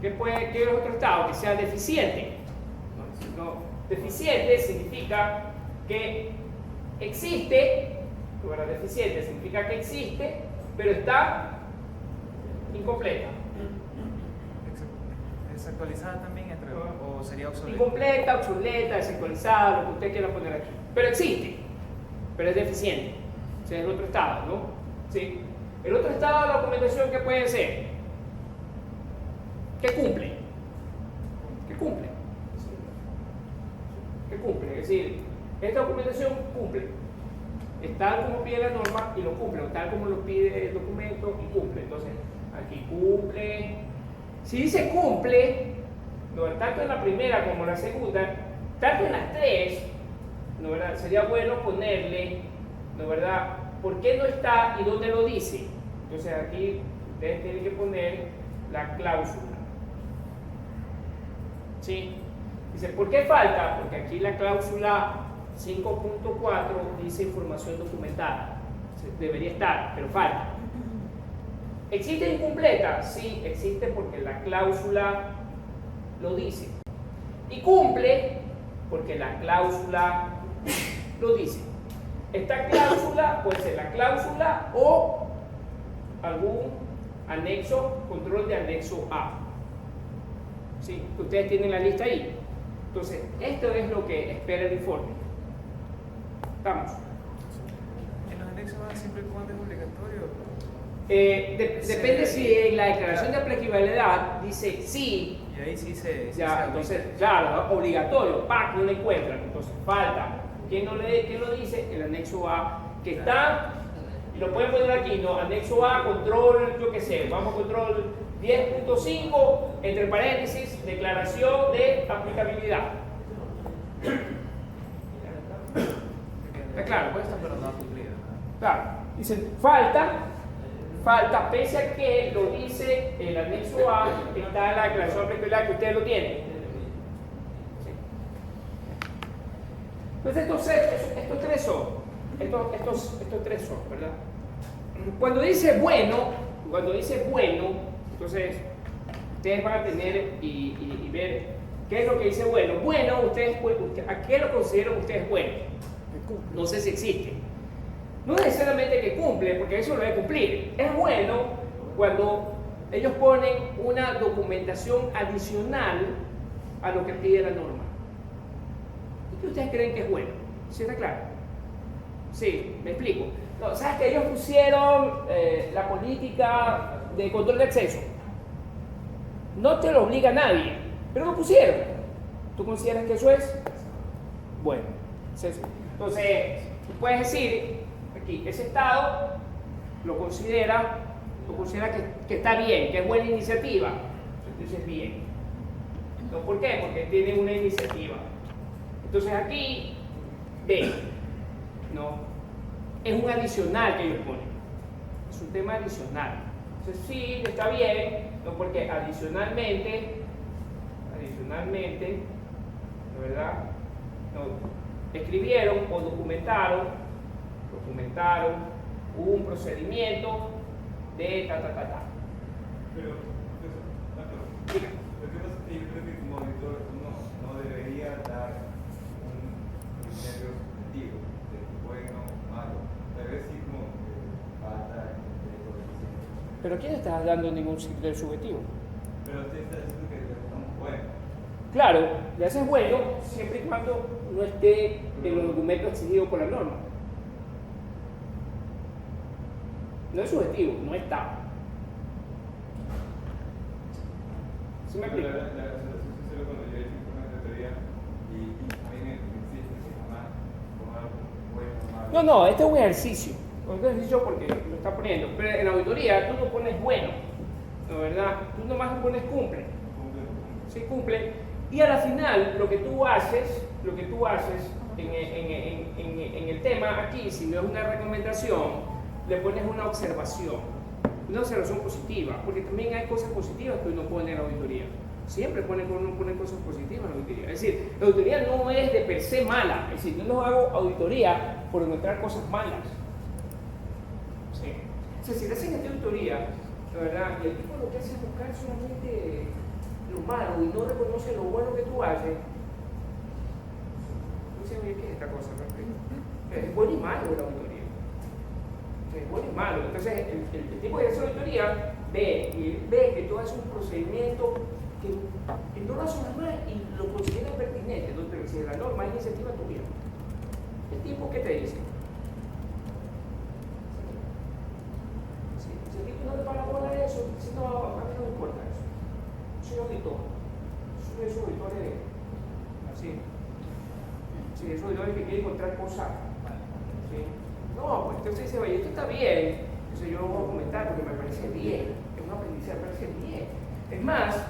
¿Qué es otro estado? Que sea deficiente. No, deficiente significa que existe, ¿verdad? Deficiente significa que existe, pero está incompleta. ¿Desactualizada también o sería obsoleta? Incompleta, obsoleta, desactualizada, lo que usted quiera poner aquí. Pero existe, pero es deficiente. Ese es el otro estado, ¿no? ¿Sí? El otro estado de la documentación, ¿qué puede ser? ¿Qué cumple? ¿Qué cumple? ¿Qué cumple? Es decir, esta documentación cumple. Es tal como pide la norma y lo cumple, o tal como lo pide el documento y cumple. Entonces, aquí cumple. Si dice cumple, ¿no? Tanto en la primera como en la segunda, tanto en las tres, ¿no, verdad? Sería bueno ponerle, ¿no, verdad? ¿Por qué no está y dónde lo dice? Entonces aquí ustedes tienen que poner la cláusula. ¿Sí? Dice, ¿por qué falta? Porque aquí la cláusula 5.4 dice información documentada. Debería estar, pero falta. ¿Existe incompleta? Sí, existe porque la cláusula lo dice. Y cumple porque la cláusula lo dice. Esta cláusula puede ser la cláusula o algún anexo, control de anexo A. ¿Sí? Ustedes tienen la lista ahí. Entonces, esto es lo que espera el informe. ¿Estamos? ¿En los anexos A siempre y cuando es obligatorio? Depende si en la declaración de aplicabilidad dice sí. Y ahí sí se... Ya, entonces, claro, obligatorio, ¡pac! No lo encuentran, entonces falta. ¿Quién lo dice? El anexo A, que está, y lo pueden poner aquí, ¿no? Anexo A, control, yo qué sé, vamos a control 10.5, entre paréntesis, declaración de aplicabilidad. ¿Está claro? Puesta pero no cumplida. Claro, dicen falta, pese a que lo dice el anexo A, que está en la declaración de aplicabilidad que ustedes lo tienen. Sí. Entonces, estos tres son, ¿verdad? Cuando dice bueno, entonces ustedes van a tener y ver qué es lo que dice bueno. Bueno, ¿a qué lo consideran ustedes bueno? No sé si existe. No necesariamente que cumple, porque eso lo debe cumplir. Es bueno cuando ellos ponen una documentación adicional a lo que pide la norma. ¿Y qué ustedes creen que es bueno? ¿Sí está claro? Sí, me explico. No, ¿sabes que ellos pusieron la política de control de acceso? No te lo obliga nadie, pero lo pusieron. ¿Tú consideras que eso es bueno? Es eso. Entonces, tú puedes decir aquí, ese estado lo considera que está bien, que es buena iniciativa. Entonces, bien. ¿No? ¿Por qué? Porque tiene una iniciativa. Entonces aquí, B, ¿no? Es un adicional que ellos ponen. Es un tema adicional. Entonces sí, está bien, ¿no? Porque adicionalmente, ¿de verdad? ¿No? Escribieron o documentaron un procedimiento de ta. Pero, Diga. lo que pasa es que yo creo que como auditor no debería dar un criterio subjetivo de bueno o malo. Debe decir como Pero aquí no estás dando ningún criterio subjetivo. Pero usted está diciendo que estamos buenos. Claro, le haces bueno siempre y cuando no esté en los documentos exigidos por la norma. No es subjetivo, no está. ¿Sí me explico? La asociación se cuando yo hice informes de teoría y a mí me existe que jamás como algo bueno o malo. No, este es un ejercicio. Un ejercicio porque lo está poniendo. Pero en la auditoría tú no pones bueno, ¿no verdad? Tú nomás pones cumple. Sí, cumple. Y a la final, lo que tú haces en el tema aquí, si no es una recomendación, le pones una observación positiva, porque también hay cosas positivas que uno pone en la auditoría. Siempre uno pone cosas positivas en la auditoría. Es decir, la auditoría no es de per se mala. Es decir, yo no hago auditoría por encontrar cosas malas. Sí. O sea, si le hacen esta auditoría, la verdad, y el tipo lo que hace es buscar solamente lo malo y no reconoce lo bueno que tú haces, dice, oye, ¿qué es esta cosa? Es bueno y malo la auditoría. Es bueno y malo. Entonces, el tipo que hace la auditoría ve que tú haces un procedimiento que no lo asumas mal y lo considera pertinente. Entonces, si la norma es iniciativa tuya, el tipo, ¿qué te dice? Si el tipo no le para bola a eso, si no, a mí no me importa eso. Soy auditor. Soy esos auditores así. Sí, esos auditores que quieren encontrar cosas. ¿Sí? No, pues entonces dice, oye, esto está bien. Entonces yo lo voy a comentar porque me parece bien. Es un aprendizaje, me parece bien. Es más,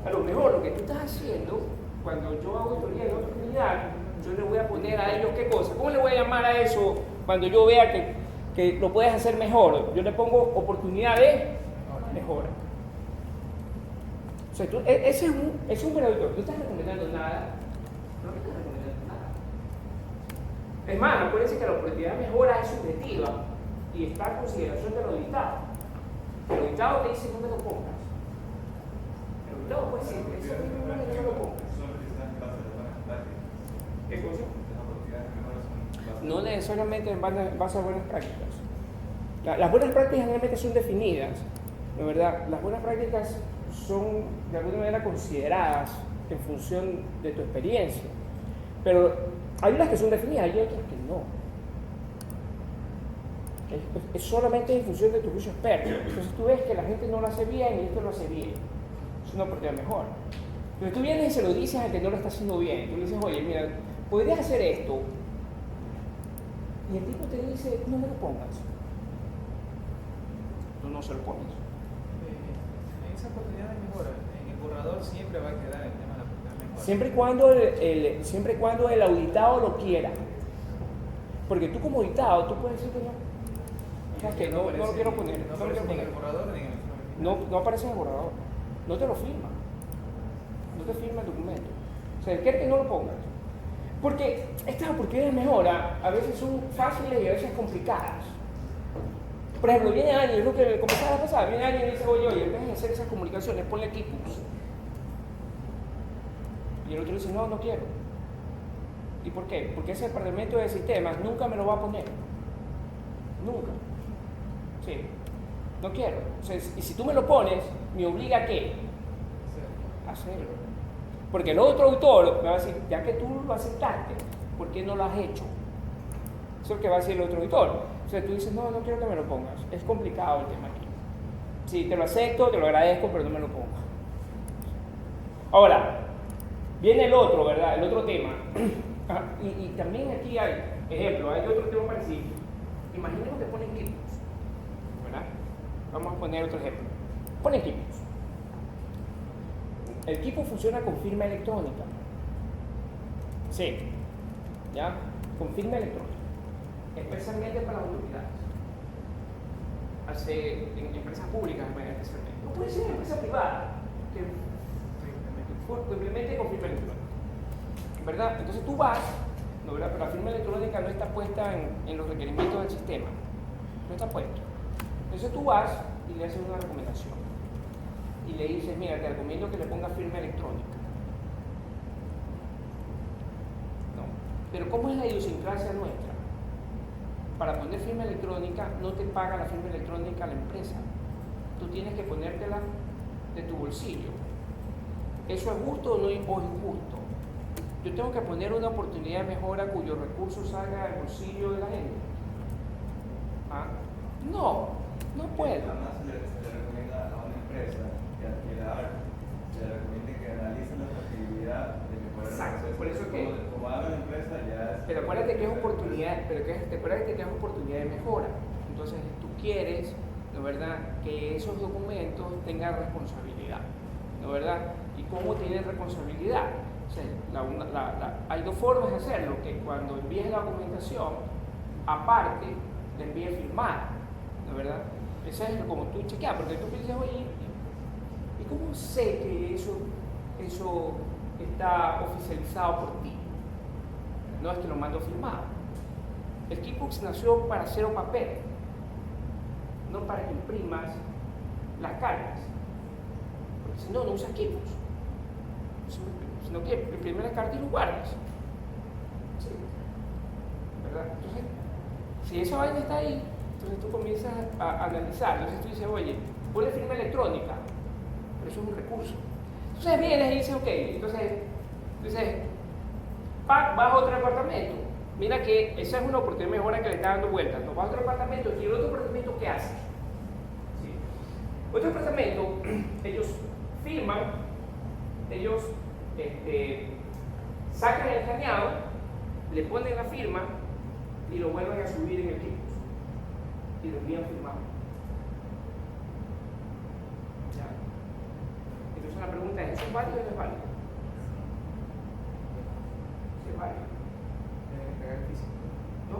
a lo mejor lo que tú estás haciendo, cuando yo hago auditoría en otra comunidad, yo le voy a poner a ellos qué cosa. ¿Cómo le voy a llamar a eso cuando yo vea que lo puedes hacer mejor? Yo le pongo oportunidad de mejora. O sea, ese es un buen auditor. No estás recomendando nada. No estás recomendando nada. Es más, acuérdense que la oportunidad de mejora es subjetiva y está a consideración del auditado. El auditado te dice no me lo pongas. El auditado puede decir, eso no me lo pongas. ¿Qué cosa? No necesariamente en base a buenas prácticas. Las buenas prácticas generalmente son definidas, ¿no es verdad? Las buenas prácticas son de alguna manera consideradas en función de tu experiencia, pero hay unas que son definidas, hay otras que no. Es solamente en función de tu juicio experto. Entonces tú ves que la gente no lo hace bien y esto lo hace bien. Es una oportunidad mejor. Pero tú vienes y se lo dices a que no lo está haciendo bien. Tú le dices, oye, mira, podrías hacer esto. Y el tipo te dice, no me lo pongas. Tú no se lo pones. En esa oportunidad de mejora, en el borrador siempre va a quedar el tema de la oportunidad de mejora. Siempre y cuando el auditado lo quiera. Porque tú como auditado, tú puedes decir que no. O sea, que no lo quiero poner. No aparece ni en el borrador ni en el informe. No aparece en el borrador. No te lo firma. No te firma el documento. O sea, él quiere que no lo pongas. Porque estas oportunidades de mejora a veces son fáciles y a veces complicadas. Por ejemplo, viene alguien, es lo que comenzaba a pasar, viene alguien y dice, oye, en vez de hacer esas comunicaciones, ponle equipos. Y el otro dice, no quiero. ¿Y por qué? Porque ese departamento de sistemas nunca me lo va a poner. Nunca. Sí. No quiero. O sea, y si tú me lo pones, me obliga a qué? A hacerlo. Porque el otro autor me va a decir, ya que tú lo aceptaste, ¿por qué no lo has hecho? Eso es lo que va a decir el otro autor. O sea, tú dices, no quiero que me lo pongas. Es complicado el tema aquí. Sí, te lo acepto, te lo agradezco, pero no me lo pongas. Ahora, viene el otro, ¿verdad? El otro tema. Y también aquí hay, ejemplo, hay otro tema parecido. Imaginemos que ponen equipos, ¿verdad? Vamos a poner otro ejemplo. Ponen equipos. El equipo funciona con firma electrónica. Sí. ¿Ya? Con firma electrónica. Especialmente para las autoridades. En empresas públicas, especialmente. No puede ser en empresa privada que implemente con firma electrónica. ¿Verdad? Entonces tú vas, ¿no, verdad? Pero la firma electrónica no está puesta en los requerimientos del sistema. No está puesto. Entonces tú vas y le haces una recomendación. Y le dices, mira, te recomiendo que le pongas firma electrónica. No. Pero ¿cómo es la idiosincrasia nuestra? Para poner firma electrónica no te paga la firma electrónica a la empresa, tú tienes que ponértela de tu bolsillo. ¿Eso es justo o no es injusto? Yo tengo que poner una oportunidad de mejora cuyos recursos salgan del bolsillo de la gente. ¿Ah? No, no puedo. Además, se le recomienda a una empresa que adquiera algo, se le recomienda que analice la factibilidad de mejorar. Exacto, por eso que. Como haga la empresa, ya. Pero acuérdate que es oportunidad, acuérdate que es oportunidad de mejora. Entonces, tú quieres, ¿no verdad?, que esos documentos tengan responsabilidad, ¿no verdad? ¿Y cómo tienen responsabilidad? O sea, hay dos formas de hacerlo, que cuando envíes la documentación, aparte, le envíes firmar, ¿no verdad? Eso es como tú chequeas, porque tú piensas, oye, ¿y cómo sé que eso está oficializado por ti? No es que lo mando firmado. El Keybooks nació para cero papel, no para que imprimas las cargas, porque si no, no usas Keybooks, sino que imprimes las cartas y lo guardas. Sí. ¿Verdad? Entonces, si esa vaina está ahí, entonces tú comienzas a analizar. Entonces tú dices, oye, ponle firma electrónica, pero eso es un recurso. Entonces vienes y dices, ok, entonces vas a otro departamento. Mira que esa es una oportunidad de mejora que le está dando vueltas. No, vas a otro departamento y el otro departamento, ¿qué hace? ¿Sí? Otro departamento, ellos firman, ellos sacan el escaneado, le ponen la firma y lo vuelven a subir en el equipo y lo envían firmado. ¿Ya? Entonces la pregunta es, ¿eso es válido o no es válido? ¿Sí es válido? El físico. No,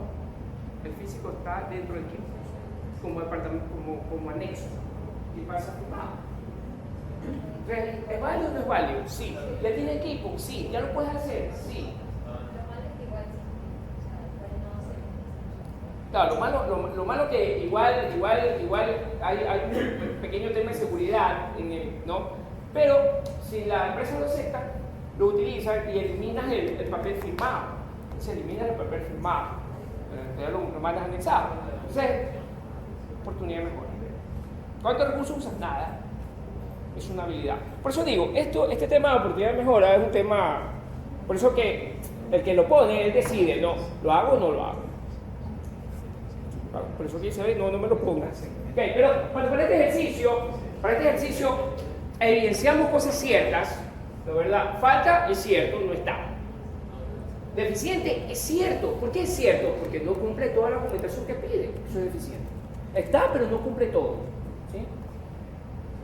el físico está dentro del equipo como departamento, como anexo y pasa firmado. Entonces, ¿es válido o no es válido? Sí. ¿Ya tiene equipo? Sí. ¿Ya lo puedes hacer? Sí. Lo malo es que igual, o sea, igual no se. Claro, lo malo que igual hay un pequeño tema de seguridad en el, ¿no? Pero si la empresa lo acepta, lo utiliza y eliminas el papel firmado. Se elimina el papel firmado. Ya lo mandas anexado. Entonces, oportunidad de mejora. ¿Cuántos recursos usas? Nada. Es una habilidad. Por eso digo, este tema de oportunidad de mejora es un tema, por eso que el que lo pone, él decide, no, ¿lo hago o no lo hago? Por eso que dice, no me lo pongas. Okay, pero para este ejercicio, evidenciamos cosas ciertas, ¿no verdad? Falta, es cierto, no está. Deficiente, es cierto. ¿Por qué es cierto? Porque no cumple toda la documentación que pide. Eso es deficiente. Está, pero no cumple todo. ¿Sí?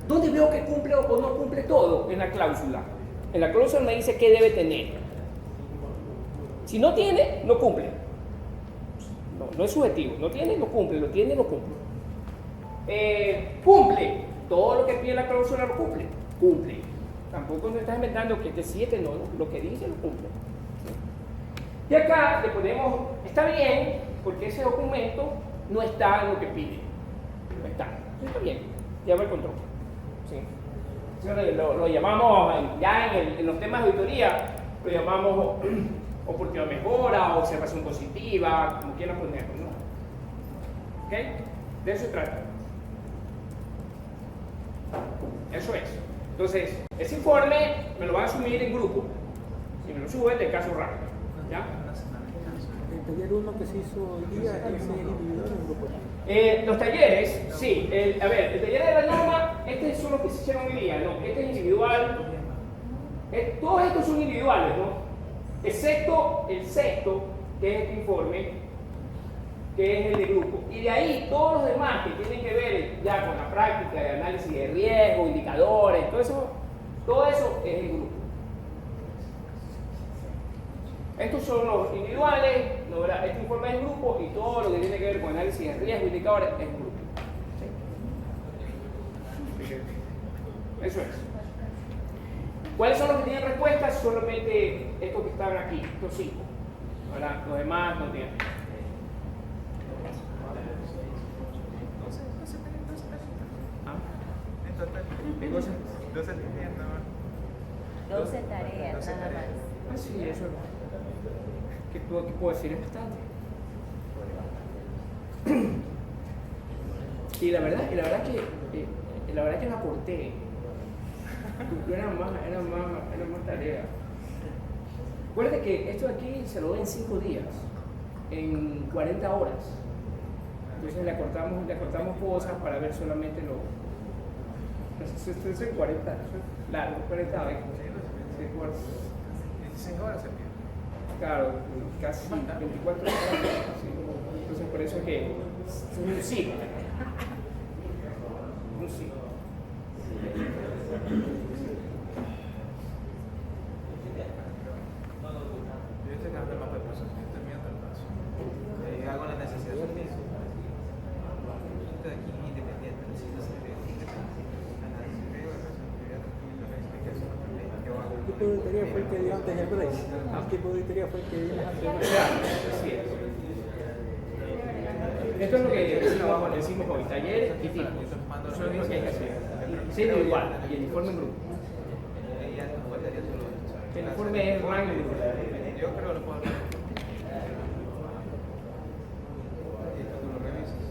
¿Dónde veo que cumple o no cumple todo? En la cláusula. En la cláusula me dice qué debe tener. Si no tiene, no cumple. No es subjetivo. No tiene, no cumple. Lo tiene, no cumple. Cumple. Todo lo que pide la cláusula lo cumple. Cumple. Tampoco nos estás inventando que este sí, este no. Lo que dice lo cumple. ¿Sí? Y acá le ponemos, está bien, porque ese documento no está en lo que pide. No está. Está bien. Lleva el control. ¿Sí? Lo llamamos, ya en los temas de auditoría, lo llamamos oportunidad de mejora, observación positiva, como quieran ponerlo, ¿no? ¿Ok? De eso se trata. Eso es. Entonces, ese informe me lo van a subir en grupo. Si me lo suben, de caso rápido. ¿Ya? El taller 1 que se hizo hoy día, ¿es individual o en grupo? Los talleres, sí. El taller de la norma, este son los que se hicieron hoy día, ¿no? Este es individual. Todos estos son individuales, ¿no? Excepto el sexto, que es este informe, que es el de grupo. Y de ahí todos los demás que tienen que ver ya con la práctica de análisis de riesgo, indicadores, todo eso es el grupo. Estos son los individuales, ¿no? Este informe es el grupo y todo lo que tiene que ver con análisis de riesgo, indicadores, es el grupo. ¿Sí? Eso es. ¿Cuáles son los que tienen respuestas? Solamente estos que están aquí, estos 5. ¿Verdad? Los demás no tienen. En total. ¿Qué cosa? 12 tareas nada más. 12 tareas, nada más. Ah, sí, eso. ¿Qué puedo decir? Es bastante. Y la verdad que la verdad que la corté. Era más tarea. Acuérdate que esto de aquí se lo doy en 5 días, en 40 horas. Entonces le cortamos cosas para ver solamente lo. Esto es en 40, eso es largo, 40 horas. 16 horas se pierde. Claro, casi 24 horas. Sí. Entonces por eso es que es un sí. Un sí. Yo estoy creando el mapa de procesos, yo termino el paso. Hago la necesidad de permiso. Esto de aquí es independiente, necesito ser independiente. Análisis de responsabilidad, la explicación de ley que hago. ¿Qué tipo de auditoría fue el que dio antes el break? ¿Qué tipo de auditoría fue el que dio antes del break? Claro, así es. Esto es lo que decimos hoy, taller y tipos. Eso es lo que hay que hacer. Sí, igual, y el informe en grupo. Y ya nos faltaría solo esto. El informe es rango en grupo. Yo creo que lo puedo hacer. Y esto tú lo revisas.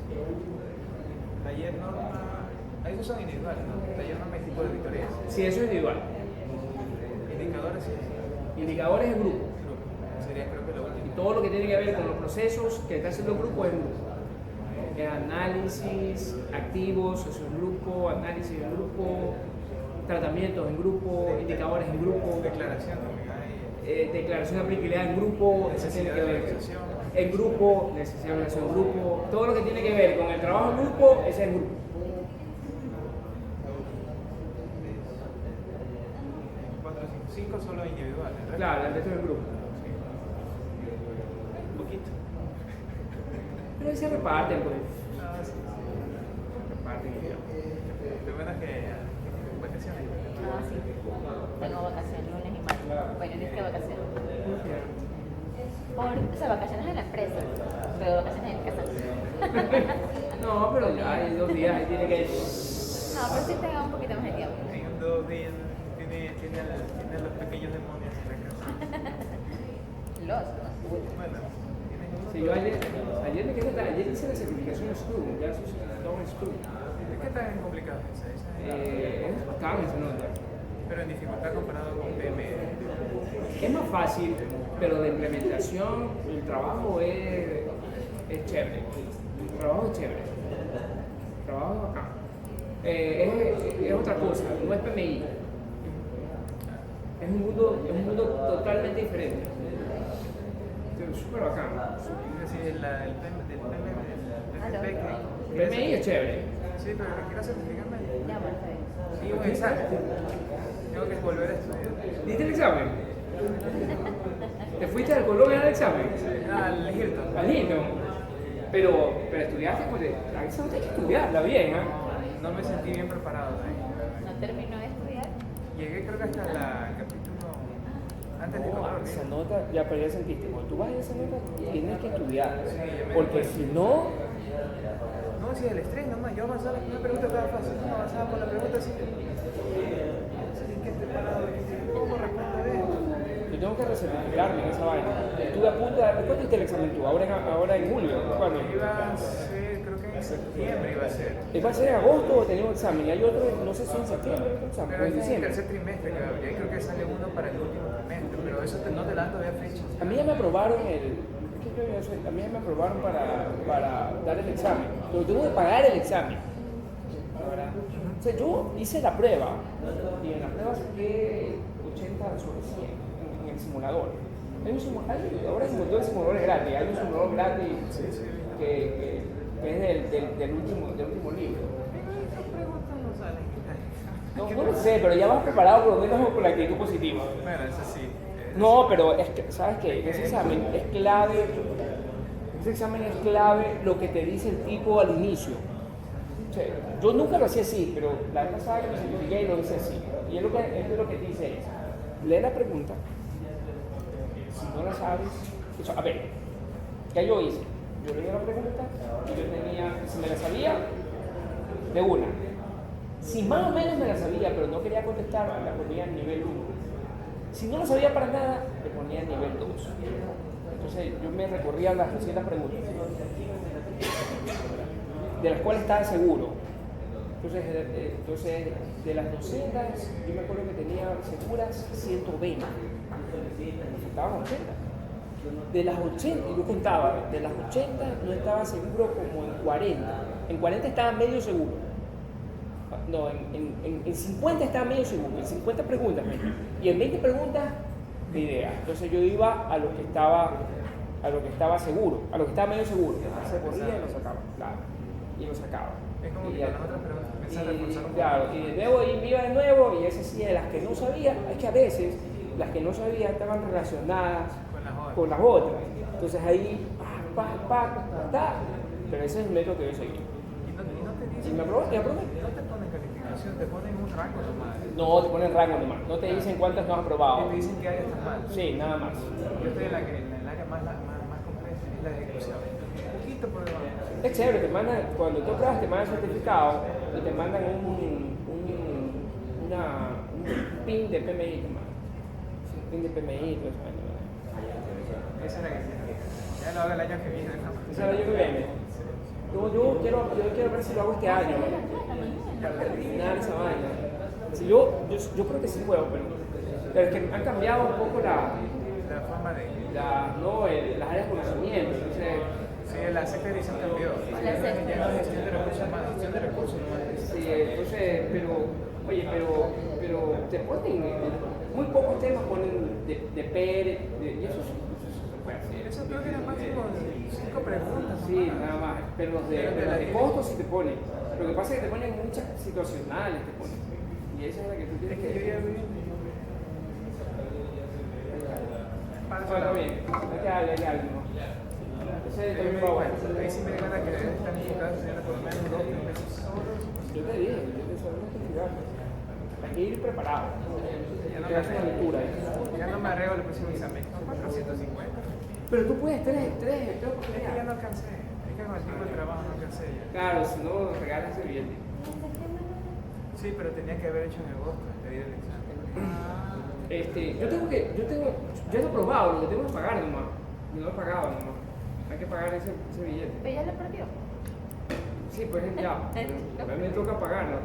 Taller norma. Esos son individuales, ¿no? Taller norma y tipo de auditorías. Sí, eso es individual. Indicadores, sí. Indicadores en grupo. Grupo. Sería creo que lo Y último. todo lo que tiene que ver con los procesos que está haciendo el grupo es en grupo. Análisis, activos, eso en grupo, análisis en grupo, tratamientos en grupo, indicadores en grupo, Declaración también hay. declaración de aplicabilidad en grupo, eso tiene Necesidad que de ver organización. en grupo, necesidad de organización en grupo, todo lo que tiene que ver con el trabajo en grupo, ese es en grupo. 4, 5 solo individuales. ¿verdad? Claro, el resto es en grupo. Un poquito. Pero ahí se reparten, pues. Ah, sí. Reparten. Lo bueno es que vacaciones. Ah, sí. Tengo vacaciones lunes y martes. Bueno, dice que vacaciones. O sea, vacaciones en la empresa, pero vacaciones en casa. No, pero ya hay 2 días, ahí tiene que. No, pero sí tengo un poquito más de tiempo. En 2 días tiene a los pequeños demonios en la casa. Los. Bueno, tienen uno. Sí, yo ayer hice la certificación de Scrum, ya soy certificado en Scrum. ¿Qué tan complicado es esa? Es bacán esa nota. Pero en dificultad comparado con PME. Es más fácil, pero de implementación el trabajo es chévere. El trabajo es chévere. El trabajo es bacán. Es otra cosa, no es PMI. Es un mundo totalmente diferente. Es súper bacán. Es decir, el PME del PMI es chévere. Sí, pero que quiero certificarme. Ya, bueno, está bien. Y un examen. Tengo que volver a estudiar. ¿Diste el examen? ¿Te fuiste al Colombia al examen? Al Hilton. Al Hilton. Pero estudiaste, pues la examen hay que estudiarla bien, ¿eh? No me sentí bien preparado ahí. No terminó de estudiar. Llegué creo que hasta el capítulo antes de control. Esa nota, ya, pero ya sentiste, cuando tú vas a esa nota tienes que estudiar. Sí, yo me Porque di si no, No, si el estrés, nomás, yo avanzaba, la primera pregunta estaba fácil, no avanzaba por la pregunta así. Así que preparado, ¿cómo respondo a esto? yo tengo que recertificarme en esa vaina. Estuve a punto de. ¿Cuándo hiciste el examen tú? Ahora en julio. ¿Cuándo? Iba a ser, creo que en septiembre iba a ser. ¿Va a ser en agosto o tenía un examen? Y hay otro, no sé si en septiembre, otro examen, Pero o en este es el diciembre. tercer trimestre, claro, y ahí creo que sale uno para el último trimestre, pero eso no te dan todavía fechas. A mí ya me aprobaron a mí ya me aprobaron para dar el examen, pero tengo que pagar el examen. O sea, yo hice la prueba y en la prueba saqué 80 sobre 100 en el simulador. Ahora se montó el simulador gratis, hay un simulador gratis que es del último libro. No lo sé, pero ya vas preparado por lo menos con la actitud positiva. Bueno, eso sí. No, pero es que, ¿sabes qué? Ese examen es clave lo que te dice el tipo al inicio. O sea, yo nunca lo hacía así, pero la vez pasada que lo certifiqué y lo hice así. Y es lo que te dice es, lee la pregunta, si no la sabes, a ver, ¿qué yo hice? Yo leí la pregunta y yo tenía, si me la sabía, de una. Si más o menos me la sabía, pero no quería contestar, la ponía en nivel 1. Si no lo sabía para nada, le ponía en nivel 2. Entonces yo me recorría las 200 preguntas, de las cuales estaba seguro. Entonces, de las 200, yo me acuerdo que tenía seguras 120. Me faltaban 80. De las 80, y yo contaba, de las 80 no estaba seguro como en 40. En 40 estaba medio seguro. No, en 50 estaba medio seguro, en 50 preguntas. Y en 20 preguntas, ni idea. Entonces yo iba a lo que estaba seguro, a lo que estaba medio seguro. Se corría y lo sacaba, claro. Y lo sacaba. Es como que Y con las otras preguntas pensar reforzar un poco. claro, y de nuevo y iba de nuevo, y ese sí, de las que no sabía, es que a veces las que no sabía estaban relacionadas con las otras. Entonces ahí, pero ese es el método que yo seguí. Y no te Y dicen, me aprobé, y aprobé. no te ponen calificación, te ponen un rango nomás. No, te ponen rango nomás, no te dicen cuántas no has aprobado. Y te dicen que área estás mal. Sí, nada más. Yo estoy en el área más compleja, es la de ejecución. Un poquito por debajo. Es chévere, te mandan, cuando tú apruebas te mandan certificado y te mandan un pin de PMI, te mandan. Sí, un pin de PMI y todo eso. Esa es la que tiene. Ya lo hago el año que viene, ¿no? Ese es el año que viene. Yo quiero ver si lo hago este año, para terminar esa vaina. Si yo creo que sí puedo, pero es que han cambiado un poco La forma de... las áreas de conocimiento. Entonces, Sí, la sexta edición cambió. La sexta. Ya no es gestión de recursos, más gestión de recursos. sí, entonces, pero te ponen muy pocos temas ponen de PER, y eso se puede hacer. Eso creo que era máximo 5 preguntas. Sí, nada más, pero los de costos sí te ponen. Lo que pasa es que te ponen muchas situacionales, te ponen. Y esa es la que tú tienes Es que yo ya vi. Está bien, hay que darle, ¿no? Ese también va bueno. Ahí sí me di cuenta que deben estar enfocados en por lo menos 2 o 3 meses. Yo te dije, sabemos que estudiar. Hay que ir preparado. Ya no Te das una lectura. Ya no me arreglo el próximo examen. Son 450. Pero tú puedes tres Es que ya no alcancé. Es que con el tipo de trabajo no alcancé ya. Claro, si no, regalas ese billete. Sí, pero tenía que haber hecho en agosto, pedir el examen. Yo lo he probado, lo que tengo que pagar nomás. No lo he pagado nomás. Hay que pagar ese billete. ¿Pero ya le perdió? Sí, pues ya. A mí me toca pagarlo.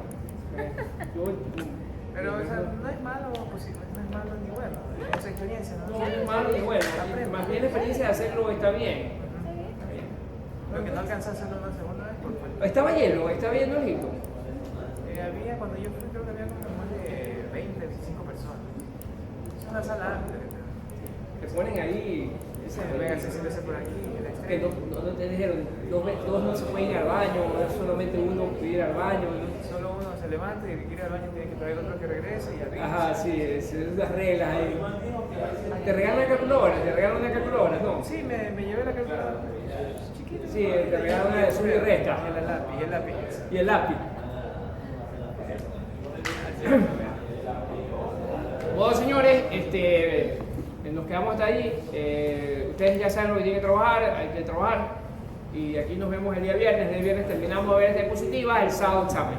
Pero o sea, no es malo, pues, no es malo ni bueno. Es experiencia, ¿no? No es malo ni bueno. Más bien la experiencia de hacerlo está bien. Lo que no alcanzé a hacerlo una segunda vez por falta. Estaba lleno el Hilton. Había, cuando yo fui, creo que había como más de 20, 25 personas. Es una sala amplia. Te ponen ahí. Venga, se por aquí, el Que extremo. no te dijeron, dos no se pueden ir al baño, solamente uno puede ir al baño. ¿No? Solo uno se levanta y el que quiere ir al baño tiene que traer otro que regrese y arriba. Ajá, sí, es las reglas ahí. Te regalan una calculadora, ¿no? Sí, me llevé la calculadora. Chiquita. Sí, te regalan una de suma y resta. Y el lápiz. Y el lápiz. Bueno, señores, nos quedamos hasta ahí. Ustedes ya saben lo que tienen que trabajar, hay que trabajar. Y aquí nos vemos el día viernes. El viernes terminamos de ver diapositivas, el sábado examen.